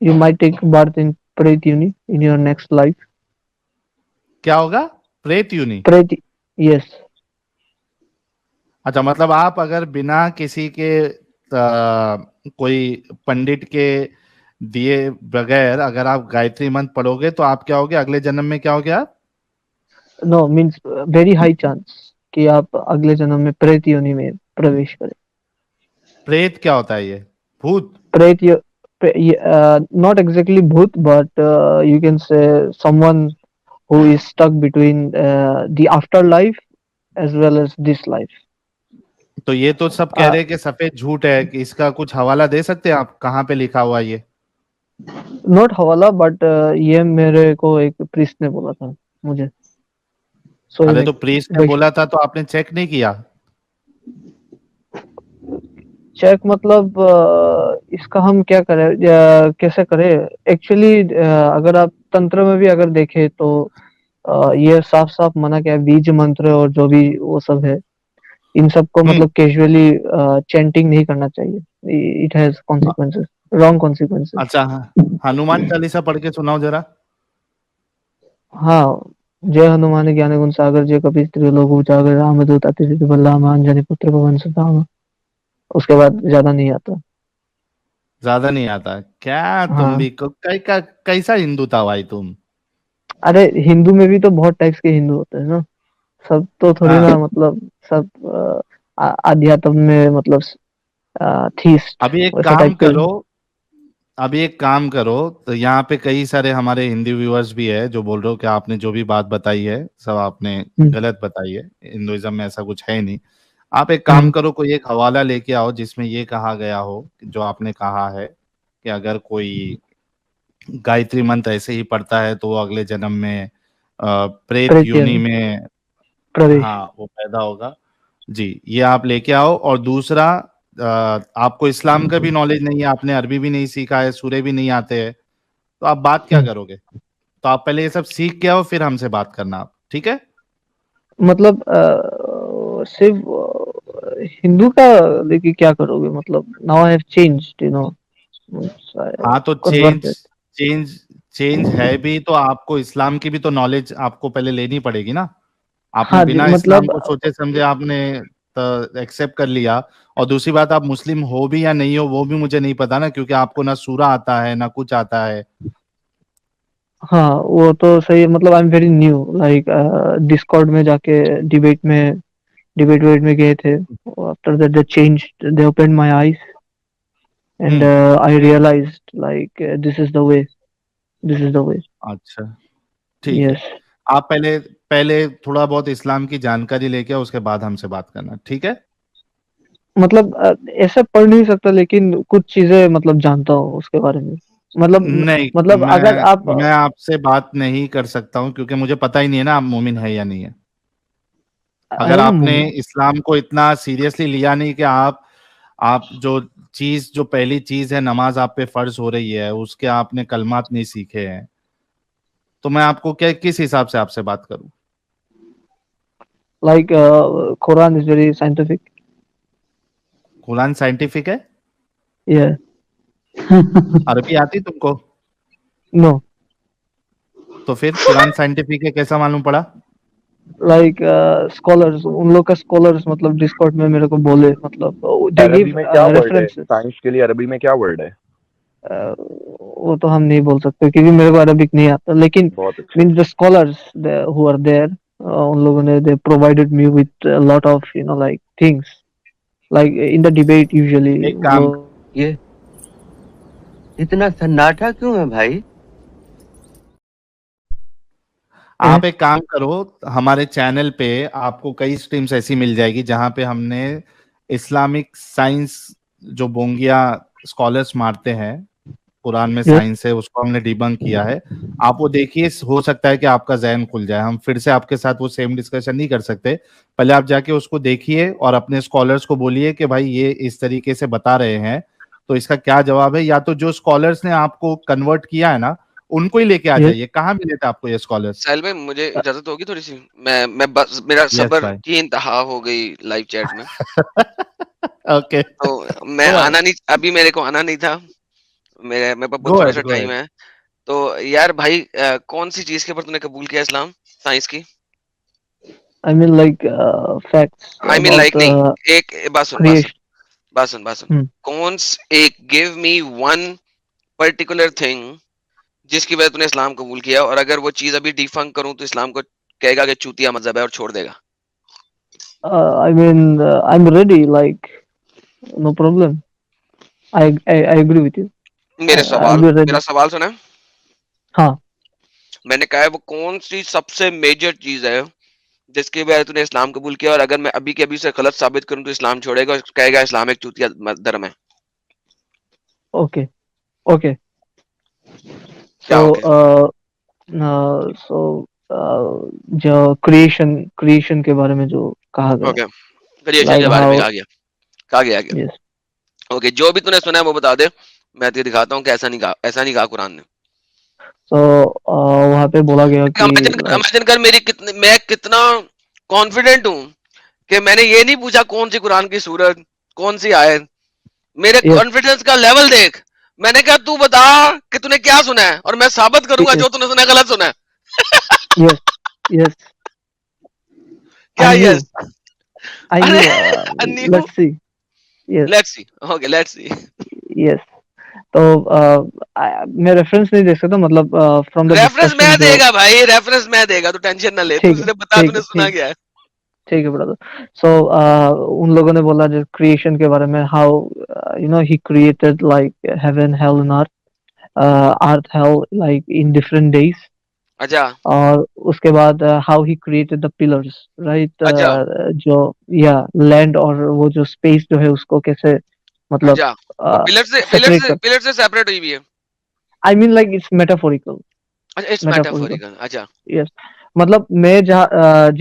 S4: you might take birth in Prayat Yoni in your next life.
S2: क्या होगा? प्रेत योनि।
S4: प्रेत, यस।
S2: अच्छा, मतलब आप अगर बिना किसी के कोई पंडित के दिए बगैर अगर आप गायत्री मंत्र पढ़ोगे तो आप क्या होगे? अगले जन्म में क्या होगे आप?
S4: No means very high chance कि आप अगले जन्म में प्रेत योनि में प्रवेश करें।
S2: प्रेत क्या होता है? ये भूत?
S4: प्रेत, not exactly bhut, but you can say someone who is stuck between the afterlife as well as this life.
S2: तो ये तो सब कह रहे हैं कि सफेद झूठ है, कि इसका कुछ हवाला दे सकते हैं आप, कहाँ पे लिखा हुआ है ये?
S4: नॉट हवाला, बट ये मेरे को एक प्रीस्ट ने बोला था मुझे। सो
S2: अरे तो प्रीस्ट ने बोला था तो आपने चेक नहीं किया?
S4: चेक मतलब इसका हम क्या करें, कैसे करें? एक्चुअली अगर आप तंत्र में भी अगर देखें तो ये साफ साफ मना क्या है, बीज मंत्र और जो भी वो सब है, इन सबको मतलब कैजुअली चैंटिंग नहीं करना चाहिए। It has consequences, wrong consequences.
S2: अच्छा, हनुमान चालीसा पढ़ के सुनाओ जरा।
S4: हाँ, जय हनुमान ज्ञान गुण सागर, जय कपीस त्रिलोक उजागर, रामदूत अति सिद्धि बलराम, अंजनी पुत्र पवन सुत। उसके बाद ज्यादा नहीं आता।
S2: ज्यादा नहीं आता क्या? तुम
S4: हाँ,
S2: भी कैसा हिंदू था भाई तुम?
S4: अरे हिंदू में भी तो बहुत टाइप्स के हिंदू होते हैं ना, सब तो थोड़ी
S2: हाँ,
S4: ना मतलब सब आध्यात्म में मतलब थीस्ट
S2: अभी एक
S4: वैसा
S2: काम
S4: टाइप के।
S2: करो, अभी एक काम करो, तो यहाँ पे कई सारे हमारे हिंदी व्यूअर्स भी है जो बोल रहे हो कि आपने जो भी बात बताई है सब आपने
S4: हम्म,
S2: गलत बताई है, हिंदुइज्म में ऐसा कुछ है ही नहीं। आप एक काम
S4: हम्म,
S2: करो, कोई एक हवाला लेके आओ जिसमें ये कहा गया हो जो आपने कहा है कि अगर कोई गायत्री मंत्र ऐसे ही पढ़ता है तो वो अगले जन्म में प्रेत
S4: प्रेत
S2: योनि
S4: यानी
S2: में,
S4: प्रवेश।
S2: हाँ, वो पैदा होगा। जी, ये आप लेके आओ। और दूसरा, आपको इस्लाम का भी नॉलेज नहीं है, आपने अरबी भी नहीं सीखा है, सूरे भी नहीं आते हैं, तो आप बात क्या
S4: हम्म,
S2: करोगे? तो आप पहले ये सब सीख के आओ, फिर हमसे बात करना आप, ठीक है?
S4: मतलब सिर्फ हिंदू का लेके क्या करोगे? मतलब now I have changed, you know,
S2: हाँ, तो
S4: कन्वर्ट।
S2: चेंज चेंज है भी तो आपको इस्लाम की भी तो नॉलेज आपको पहले लेनी पड़ेगी ना। आपने
S4: हाँ जी,
S2: बिना इस्लाम
S4: मतलब
S2: को सोचे समझे आपने एक्सेप्ट कर लिया। और दूसरी बात, आप मुस्लिम हो भी या नहीं हो वो भी मुझे नहीं पता ना, क्योंकि आपको ना सूरा आता है ना कुछ आता है।
S4: हाँ वो तो सही है। मतलब I am very new, like Discord में जाके डिबेट वेट में गए थे। After that they change, they open my eyes and
S2: hmm.
S4: I realized like this is the way, this is the way.
S2: अच्छा, ठीक है।
S4: यस।
S2: आप पहले पहले थोड़ा बहुत इस्लाम की जानकारी लेके आओ, उसके बाद हमसे बात करना, ठीक है?
S4: मतलब ऐसे पढ़ नहीं सकता, लेकिन कुछ चीजें मतलब जानता हूँ उसके बारे में।
S2: नहीं,
S4: मतलब अगर आप
S2: मैं आपसे बात नहीं कर सकता हूँ क्योंकि मुझे पता ही नहीं है ना आप मोमिन है या नहीं है।
S4: आई
S2: अगर
S4: एम
S2: आपने
S4: मोमिन।
S2: इस्लाम को इतना सीरियसली लिया नहीं कि आप जो चीज, जो पहली चीज है नमाज आप पे फर्ज हो रही है, उसके आपने कलमात नहीं सीखे हैं, तो मैं आपको क्या किस हिसाब से आपसे बात करूं?
S4: Like Quran is very scientific.
S2: Quran scientific है?
S4: या
S2: अरबी आती तुमको?
S4: नो,
S2: तो फिर कुरान साइंटिफिक है कैसा मालूम पड़ा?
S4: लाइक स्कॉलर्स, उन लोग का स्कॉलर्स मतलब डिस्कॉर्ड में मेरे को बोले, मतलब दे
S5: अरबी
S4: गिव
S5: में क्या वर्ड है?
S4: रेफरेंसेस।
S5: साइंस के लिए अरबी में क्या वर्ड है?
S4: वो तो हम नहीं बोल सकते क्योंकि मेरे को अरबिक नहीं आता, लेकिन
S5: बहुत अच्छा।
S4: Mean the scholars who are there, उन लोगों ने they provided me with lot of you know like things, like in the debate usually
S2: एक
S4: वो
S2: काम,
S4: लोग।
S6: ये इतना सन्नाटा क्यों है भाई?
S2: आप एक काम करो, हमारे चैनल पे आपको कई स्ट्रीम्स ऐसी मिल जाएगी जहां पे हमने इस्लामिक साइंस, जो बोंगिया स्कॉलर्स मारते हैं, कुरान में
S4: यस,
S2: साइंस है उसको हमने डिबंक किया है। आप वो देखिए, हो सकता है कि आपका जहन खुल जाए। हम फिर से आपके साथ वो सेम डिस्कशन नहीं कर सकते, पहले आप जाके उसको देखिए और अपने स्कॉलर्स को बोलिए कि भाई ये इस तरीके से बता रहे हैं, तो इसका क्या जवाब है। या तो जो स्कॉलर्स ने आपको कन्वर्ट किया है ना, उनको ही लेके आ
S4: यस।
S2: जाइए। कहाँ मिले थे आपको ये स्कॉलर्स?
S7: साहिल भाई मुझे इजाजत होगी थोड़ी सी? मैं बस मेरा
S2: यस
S7: सब्र
S2: भाई।
S7: की इंतहा हो गई लाइव चैट में।
S2: ओके,
S7: तो मैं
S2: गो अहेड,
S7: आना नहीं, अभी मेरे को आना नहीं था, मेरे पास
S2: गो
S7: थोड़ा
S2: अहेड,
S7: सा
S2: गो
S7: टाइम
S2: अहेड।
S7: है। तो यार भाई कौन सी चीज के ऊपर तूने कबूल किया इस्लाम? साइंस की?
S4: I mean like facts
S7: I mean
S4: about
S7: like नहीं, एक बात सुन,
S4: creation.
S7: बात सुन।
S4: Hmm.
S7: कौन एक give me one particular thing जिसकी वजह तूने इस्लाम कबूल किया, और अगर वो चीज अभी डिफंक करूं तो इस्लाम को कहेगा कि चूतिया मजहब है और छोड़ देगा।
S4: I mean I'm ready. Like no problem. I agree with you. I'll be
S7: मेरा
S4: ready.
S7: सवाल सुना?
S4: हाँ.
S7: मैंने कहा है वो कौन सी सबसे मेजर चीज है जिसकी वजह तूने इस्लाम कबूल किया, और अगर मैं अभी के अभी से गलत साबित करूं तो इस्लाम छोड़ेगा और कहेगा इस्लाम एक चूतिया धर्म है।
S4: Okay. Okay.
S7: क्या
S4: So
S7: ओके?
S4: जो creation के बारे में जो कहा गया,
S7: ओके, क्रिएशन
S4: like
S7: के बारे में
S4: how,
S7: कहा गया क्या?
S4: yes.
S7: ओके, जो भी तूने सुना है वो बता दे, मैं तुझे दिखाता हूँ कि ऐसा नहीं कहा कुरान ने।
S4: So वहाँ पे बोला गया कि like
S7: इमेजिन कर मैं कितना कॉन्फिडेंट हूँ कि मैंने ये नहीं पूछा कौन सी कुरान की सूरत, कौन सी आयत। मेरे
S4: yes,
S7: कॉन्फिडेंस का लेवल देख। मैंने कहा तू बता कि तूने क्या सुना है और मैं साबित करूंगा
S4: yes,
S7: जो तूने सुना है गलत सुना है।
S4: yes, yes.
S7: क्या
S4: I knew.
S7: यस?
S4: I
S7: अरे
S4: knew.
S7: Undue,
S4: Let's see. Yes,
S7: let's see. Okay, let's see.
S4: yes. तो मैं रेफरेंस नहीं दे सकता, मतलब फ्रॉम द
S7: रेफरेंस मैं
S4: डिस्कशन जो,
S7: देगा भाई, रेफरेंस मैं देगा, तू टेंशन ना ले, तू
S4: ठीक है,
S7: सिर्फ बता
S4: ठीक
S7: तूने
S4: है,
S7: सुना
S4: ठीक,
S7: क्या है।
S4: ठीक है ब्रदर। सो उन लोगों ने बोला जो क्रिएशन के बारे में, how he created like heaven hell and earth, earth hell like in different days,
S7: अच्छा
S4: और उसके बाद how he created the pillars, right,
S7: अच्छा
S4: जो या लैंड और वो जो स्पेस जो है उसको कैसे, मतलब
S7: अच्छा, वो
S4: सेपरेट कर,
S7: पिलर से सेपरेट हुई भी है।
S4: I mean like it's metaphorical,
S7: अच्छा, इट्स
S4: मेटाफोरिकल,
S7: मेटाफोरिकल। अच्छा
S4: यस। मतलब मैं जहाँ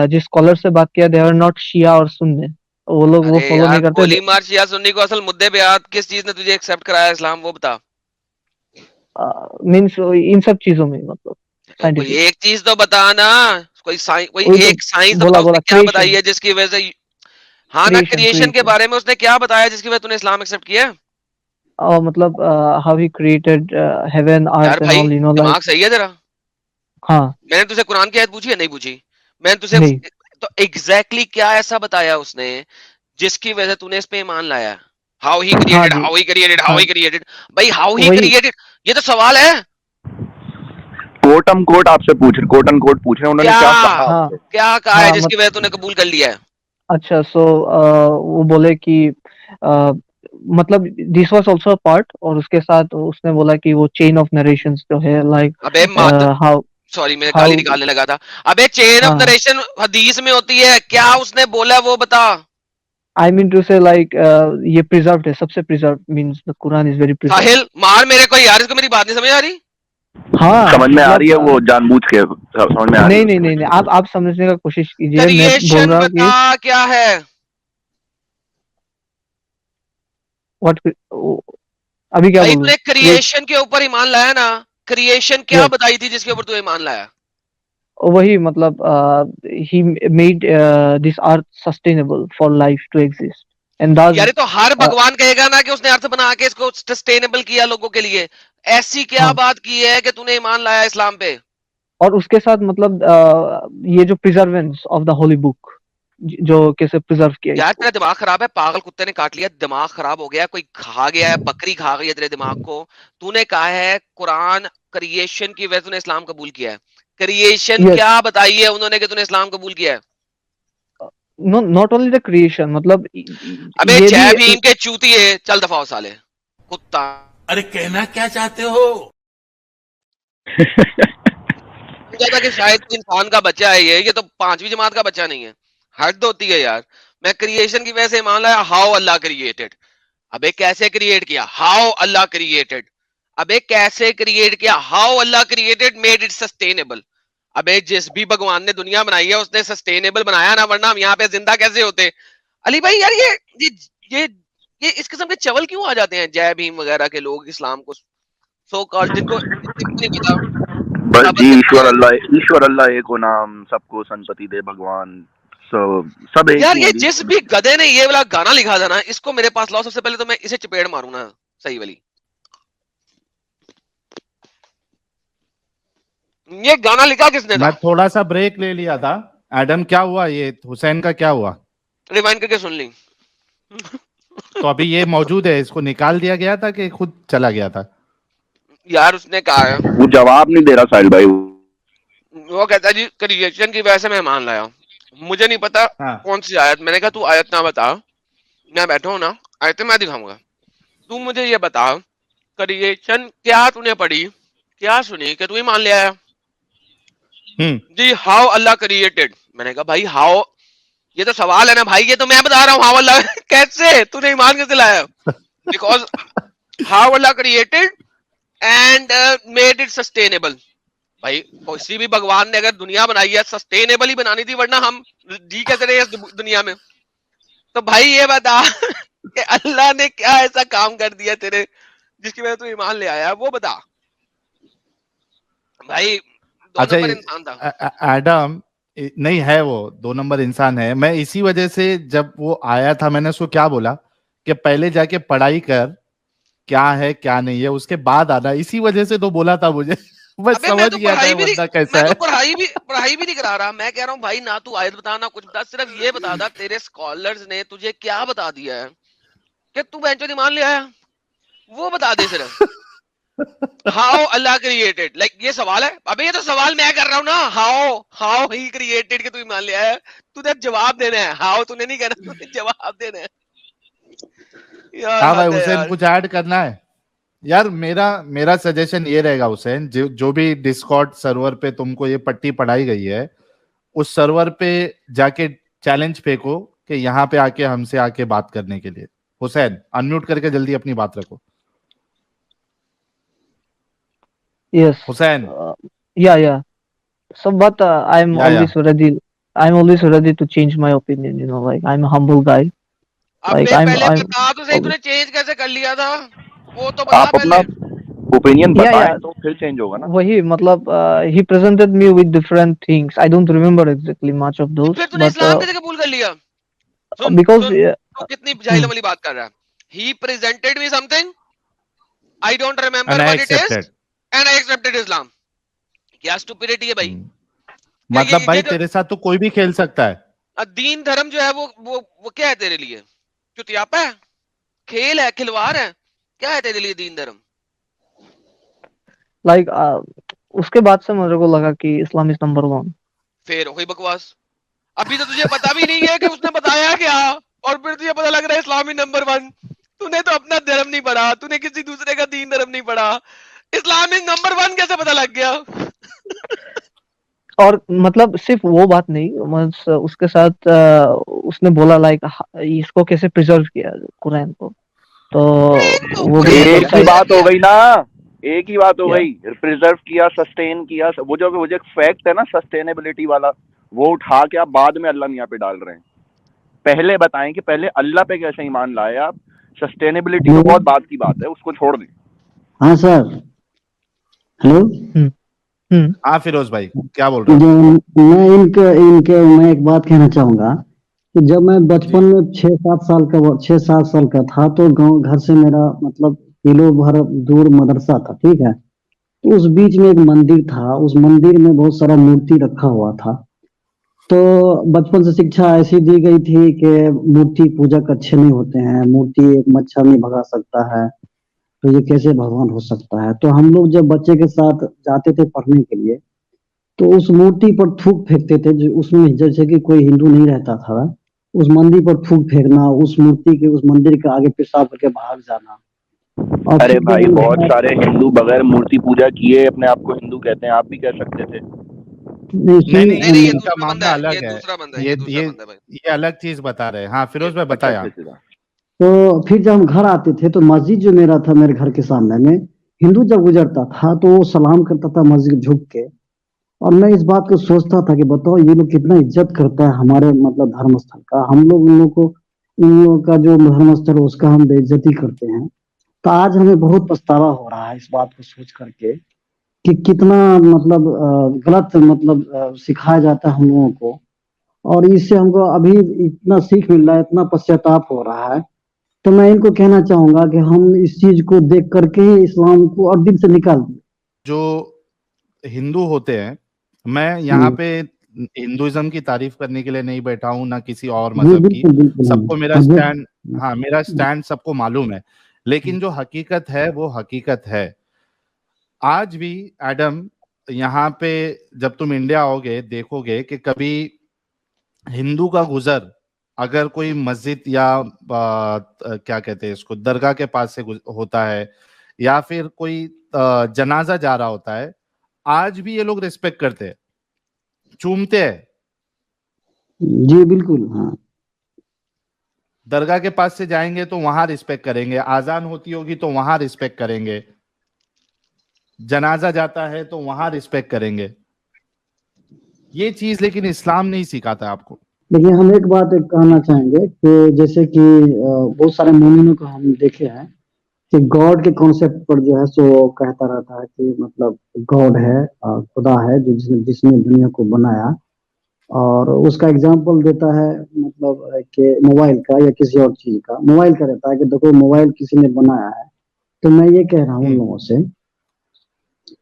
S4: जिस स्कॉलर से बात किया, दे आर नॉट शिया और सुन्नी, वो लोग वो
S7: अरे
S4: फॉलो
S7: यार,
S4: नहीं करते।
S7: गोली मार शिया सुन्नी को, असल मुद्दे पे आ, किस चीज ने तुझे एक्सेप्ट कराया इस्लाम वो बता।
S4: मीन्स इन सब चीजों में, मतलब
S7: कोई
S4: साइंटिफिक,
S7: एक चीज तो बता ना, कोई
S4: वही तो
S7: एक साइंस तो बता,
S4: बोला
S7: उसने
S4: बोला
S7: क्या बताई
S4: क्रिएशन,
S7: है जिसकी वजह से। हाँ ना,
S4: क्रिएशन,
S7: क्रिएशन के
S4: क्रिएशन,
S7: बारे में उसने क्या बताया जिसकी वजह तूने इस्लाम एक्सेप्ट किया है?
S4: और मतलब हाउ ही क्रिएटेड हेवन
S7: यार
S4: अर्थ एंड
S7: भाई,
S4: ऑल, लाइक,
S7: दिमाग सही है तेरा?
S4: हाँ,
S7: मैंने तुझे कुरान की आयत पूछी है? नहीं पूछी। मैंने तुझे
S4: नहीं,
S7: तो एग्जैक्टली क्या ऐसा बताया उसने जिसकी वजह से तूने इस पे ईमान लाया? हाउ ही
S4: हाँ
S7: क्रिएटेड,
S4: जी,
S7: हाउ ही क्रिएटेड, हाउ
S4: हाँ,
S7: ही क्रिएटेड। भाई हाउ ही
S4: वही,
S7: क्रिएटेड, ये तो सवाल है।
S5: कोट हम कोट आपसे पूछ रहे, कोट अन कोट पूछ रहे हैं, उन्होंने
S7: क्या
S5: क्या कहा
S4: हाँ,
S5: आपसे?
S7: क्या कहा है
S4: हाँ,
S7: जिसकी वजह से तूने कबूल कर लिया है?
S4: अच्छा, सो वो बोले कि मतलब दिस वाज आल्सो पार्ट, और उसके साथ उसने बोला कि वो चेन ऑफ नरेशंस जो है, लाइक
S7: अबे माद,
S4: हाउ,
S7: सॉरी मैं गाली
S4: हाउ,
S7: निकालने लगा था। अबे चेन ऑफ
S4: हाँ,
S7: नरेशन हदीस में होती है, क्या उसने बोला वो बता।
S4: I mean to say like ये प्रिजर्व्ड है, सबसे preserve means the Quran is very preserve.
S7: Sahil मार मेरे को यार, इसको मेरी बात नहीं समझ आ रही।
S4: हाँ
S5: समझ में आ रही
S4: मतलब
S5: है, वो जानबूझ के समझ में आ रही है
S4: नहीं नहीं
S5: उसको।
S4: नहीं नहीं, आप समझने का कोशिश कीजिए, मैं बोल
S7: क्रिएशन
S4: रहा हूँ
S7: बता
S4: कि
S7: क्या है?
S4: व्हाट, अभी क्या
S7: भाई
S4: बोलूं,
S7: तूने
S4: क्रिएट,
S7: क्रिएशन के ऊपर ईमान लाया ना, क्रिएशन क्या
S4: यस,
S7: बताई थी जिसके ऊपर तू ईमान लाया?
S4: वही मतलब he made this earth sustainable for life to exist, and
S7: यार
S4: दस,
S7: ये तो हर भगवान कहेगा ना कि उसने अर्थ बना के इसको सस्टेनेबल किया लोगों के लिए। ऐसी क्या
S4: हाँ,
S7: बात की है कि तूने ईमान लाया इस्लाम पे?
S4: और उसके साथ मतलब ये जो प्रिजर्वेंस ऑफ द होली बुक, जो कैसे प्रिजर्व किया
S7: यार
S4: इसको,
S7: तेरा दिमाग खराब है, पागल कुत्ते ने काट लिया, दिमाग खराब हो गया, कोई खा गया है, बकरी खा गई है तेरे दिमाग को। तूने कहा है कुरान क्रिएशन की वजह से तूने इस्लाम कबूल किया है। क्रिएशन
S4: यस,
S7: क्या बताई है उन्होंने कि तूने इस्लाम कबूल किया है?
S4: नॉट ओनली द क्रिएशन, मतलब
S7: अबे
S4: ये भी
S7: जय भीम के चूतिए, चल दफा हो साले कुत्ता।
S8: अरे कहना क्या चाहते हो?
S7: समझा था कि शायद कोई इंसान का बच्चा है, ये तो पांचवी जमात का बच्चा नहीं है। हद होती है यार। मैं क्रिएशन की वजह से मान लाया, हाउ अल्लाह क्रिएटेड। अबे कैसे क्रिएट किया? How Allah created. अबे कैसे क्रिएट किया? How Allah created made it sustainable. अबे जिस भी भगवान ने दुनिया बनाई है उसने सस्टेनेबल बनाया ना, वरना हम यहाँ पे जिंदा कैसे होते? अली भाई यार, ये ये ये इस किस्म के चवल क्यों आ जाते हैं जय भीम वगैरह के लोग इस्लाम को सो कॉल्ड, जिनको नहीं पता
S5: बस
S7: साबित
S5: जी,
S7: करके आए।
S5: ईश्वर अल्लाह एक हो नाम, सबको संपत्ति दे भगवान, सब एक
S7: यार
S5: ही
S7: ये
S5: हैं जी।
S7: जिस भी गधे ने ये वाला गाना लिखा था ना, इसको मेरे पास लाओ, सबसे पहले तो मैं इसे चपेड़ मारूं ना, सही वाली। ये गाना लिखा किसने था?
S2: मैं थोड़ा सा ब्रेक ले लिया था। एडम क्या हुआ, ये हुसैन का क्या हुआ?
S7: रिवाइंड करके सुन ली।
S2: तो अभी ये मौजूद है, इसको निकाल दिया गया था कि खुद चला गया था?
S7: यार उसने कहा है,
S5: वो जवाब नहीं दे रहा साहिल भाई।
S7: वो कहता है जी क्रिएशन की वजह से मेहमान लाया। मुझे नहीं पता
S2: हाँ।
S7: कौन सी आयत। मैंने कहा तू आयत ना बता, मैं बैठा हूं ना, आयतें मैं दिखाऊंगा। तू मुझे ये बता क्रिएशन क्या तूने पढ़ी, क्या सुनी कि तू ही मान लिया है जी हाउ अल्लाह क्रिएटेड। मैंने कहा भाई हाउ, ये तो सवाल है ना भाई, ये तो मैं बता रहा हूँ हाउ अल्लाह कैसे, तूने ईमान कैसे लाया? Because how Allah created and made it sustainable. भाई किसी भी भगवान ने अगर दुनिया बनाई है सस्टेनेबल ही बनानी थी, वरना हम जी कैसे रहे इस दुनिया में? तो भाई ये बता कि अल्लाह ने क्या ऐसा काम कर दिया तेरे जिसकी वजह तू ईमान ले आया, वो बता भाई। दो
S2: अच्छा,
S7: नंबर इंसान था
S2: एडम नहीं है, वो 2 नंबर इंसान है। मैं इसी वजह से जब वो आया था मैंने उसको क्या बोला कि पहले जाके पढ़ाई कर, क्या है क्या नहीं है, उसके बाद आना। इसी वजह से तो बोला था मुझे। मैं
S7: अबे
S2: समझ गया था बंदा कैसा
S7: मैं तो
S2: है।
S7: पढ़ाई भी नहीं करा रहा। मैं कह रहा हूँ भाई ना तू आयत बता ना कुछ बता, सिर्फ ये बता दा तेरे स्कॉलर्स ने तुझे क्या बता दिया है कि तू बेंचो ईमान ले आया, वो बता दे सिर्फ। हाउ अल्लाह क्रिएटेड, लाइक ये सवाल है। अबे ये तो सवाल मैं कर रहा हूँ ना, हाउ ही क्रिएटेड के तू ईमान ले आया। तुझे जवाब देना है, हाउ तूने नहीं कहना, तुझे जवाब देना है यार।
S2: हाँ भाई
S7: हद है
S2: हुसैन,
S7: यार।
S2: कुछ ऐड करना है यार? मेरा सजेशन ये रहेगा हुसैन, जो भी डिस्कॉर्ड सर्वर पे तुमको ये पट्टी पढ़ाई गई है, उस सर्वर पे जाके चैलेंज फेंको कि यहाँ पे आके हमसे आके बात करने के लिए। हुसैन अनम्यूट करके जल्दी अपनी बात रखो।
S4: Yes.
S2: Hussain
S4: Yeah. So, but I'm
S2: या
S4: always ready. I'm always ready to change my opinion. You know, like I'm a humble guy. Like
S7: अबे
S4: I'm.
S7: पहले
S4: I'm.
S7: बता तो सही,
S4: always-
S7: तूने चेंज कैसे कर लिया था, वो तो बता
S5: आप अपना
S7: पहले।
S5: Opinion
S4: Yeah.
S5: बताएं तो फिर चेंज होगा ना।
S4: वही मतलब he presented me with different things. I don't remember exactly much of those,
S7: फिर तूने
S4: but
S7: इस्लाम कैसे कबूल कर लिया? सुन
S4: because
S7: सुन, तो कितनी जाहिल वाली बात कर रहा है। He presented me something, I don't remember
S2: and I
S7: what it is,
S2: accepted.
S7: And I accepted Islam. क्या स्टुपिडिटी है भाई। क्या
S2: मतलब
S7: ये
S2: भाई
S7: जो
S2: तेरे साथ तो कोई भी खेल सकता है।
S7: दीन धर्म जो है वो क्या है तेरे लिए? चुतियापा है, खेल है, खिलवाड़ है, क्या है तेरे लिए दीन धर्म?
S4: like उसके बाद से मुझे को लगा कि इस्लाम इज नंबर 1.
S7: फिर हो गई बकवास। अभी तो तुझे पता भी नहीं है कि उसने बताया क्या, और फिर तुझे पता लग रहा है इस्लामी नंबर 1। तूने तो अपना धर्म नहीं पढ़ा, तूने किसी दूसरे का दीन धर्म नहीं पढ़ा, इस्लामिक नंबर 1 कैसे पता लग गया?
S4: और मतलब सिर्फ वो बात नहीं, उसके साथ उसने बोला लाइक इसको कैसे प्रिजर्व किया कुरान को, तो वो भी
S5: एक
S4: मतलब
S5: ही बात हो गई ना, एक ही बात हो
S4: Yeah.
S5: गई। प्रिजर्व किया, सस्टेन किया, वो जो फैक्ट है ना सस्टेनेबिलिटी वाला, वो उठा के आप बाद में अल्लाह मियाँ पे डाल रहे हैं। पहले बताएं कि पहले अल्लाह पे कैसे ईमान लाए आप। सस्टेनेबिलिटी तो बहुत बात की बात है, उसको छोड़ दें।
S1: हाँ सर, हेलो।
S2: हाँ फिरोज भाई क्या बोल रहे हो?
S1: जो मैं एक बात कहना चाहूंगा कि जब मैं बचपन में 6-7 साल का था, तो गांव घर से मेरा मतलब किलो भर दूर मदरसा था, ठीक है। तो उस बीच में एक मंदिर था, उस मंदिर में बहुत सारा मूर्ति रखा हुआ था। तो बचपन से शिक्षा ऐसी दी गई थी कि मूर्ति पूजक अच्छे नहीं होते हैं, मूर्ति एक मच्छर नहीं भगा सकता है, तो ये कैसे भगवान हो सकता है। तो हम लोग जब बच्चे के साथ जाते थे पढ़ने के लिए, तो उस मूर्ति पर थूक फेंकते थे। जो उसमें जैसे कि कोई हिंदू नहीं रहता था, उस मंदिर पर थूक फेंकना, उस मूर्ति के उस मंदिर के आगे पेशाब करके भाग जाना। और
S5: अरे
S1: फिर जब
S5: भाई
S1: हम
S5: बहुत
S1: घर
S5: सारे हिंदू बगैर मूर्ति पूजा किए अपने आप को हिंदू कहते हैं, आप भी कह सकते थे।
S2: नहीं
S7: नहीं नहीं, ये
S2: इनका
S7: दूसरा
S2: मामला
S7: बंदा है,
S2: अलग
S7: ये
S2: है।
S7: दूसरा बंदा है,
S2: ये
S7: ये दूसरा
S2: ये
S7: बंदा है भाई।
S2: ये अलग चीज बता रहे हैं। हाँ फिरोज भाई
S5: अच्छा
S2: बताया।
S5: अच्छा।
S1: तो फिर जब हम घर आते थे, तो मस्जिद जो मेरा था, मेरे घर के सामने में हिंदू जब गुजरता था तो वो सलाम करता था मस्जिद झुक के। और मैं इस बात को सोचता था कि बताओ ये लोग कितना इज्जत करता है हमारे मतलब धर्म स्थल का। हम लोग उन लोग को, इन लोगों का जो धर्म स्थल है उसका हम बेइज्जती करते हैं। तो आज हमें बहुत पछतावा हो रहा है इस बात को सोच करके कि कितना मतलब गलत मतलब सिखाया जाता है हम लोगों को। और इससे हमको अभी इतना सीख मिल रहा है, इतना पश्चाताप हो रहा है। तो मैं इनको कहना चाहूंगा कि हम इस चीज को देख करके ही इस्लाम को और दिल से निकाल दें।
S2: जो हिंदू होते हैं, मैं यहाँ पे हिंदुइज्म की तारीफ करने के लिए नहीं बैठा हूँ, ना किसी और
S1: जी
S2: मजहब की।
S1: बिल्कुल बिल्कुल
S2: सबको मेरा
S1: हाँ,
S2: स्टैंड, हाँ मेरा स्टैंड सबको मालूम है, लेकिन जो हकीकत है वो हकीकत है। आज भी एडम, यहाँ पे जब तुम इंडिया आओगे देखोगे कि कभी हिंदू का गुजर अगर कोई मस्जिद या क्या कहते हैं इसको, दरगाह के पास से होता है, या फिर कोई जनाजा जा रहा होता है, आज भी ये लोग रिस्पेक्ट करते हैं, चूमते हैं।
S1: जी बिल्कुल हाँ।
S2: दरगाह के पास से जाएंगे तो वहां रिस्पेक्ट करेंगे, आजान होती होगी तो वहां रिस्पेक्ट करेंगे, जनाजा जाता है तो वहां रिस्पेक्ट करेंगे। ये चीज लेकिन इस्लाम नहीं सिखाता आपको।
S1: देखिए हम एक बात एक कहना चाहेंगे कि जैसे कि बहुत सारे मोमिनों को हम देखे हैं कि गॉड के कॉन्सेप्ट पर जो है सो कहता रहता है कि मतलब गॉड है, खुदा है जो जिसने जिसने दुनिया को बनाया, और उसका एग्जाम्पल देता है मतलब कि मोबाइल का या किसी और चीज का। मोबाइल का रहता है कि देखो मोबाइल किसी ने बनाया है। तो मैं ये कह रहा हूँ उन लोगों से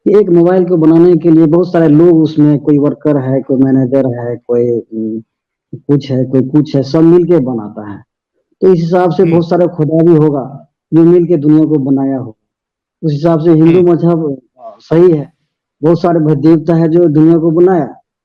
S1: कि एक मोबाइल को बनाने के लिए बहुत सारे लोग उसमें, कोई वर्कर है, कोई मैनेजर है, कोई कुछ है, कोई कुछ है, सब मिलके बनाता है। तो इस हिसाब से बहुत सारा खुदा भी होगा जो मिल के दुनिया को बनाया हो। उस हिसाब से हिंदू मजहब सही है, बहुत सारे देवता है जो दुनिया को बनाया।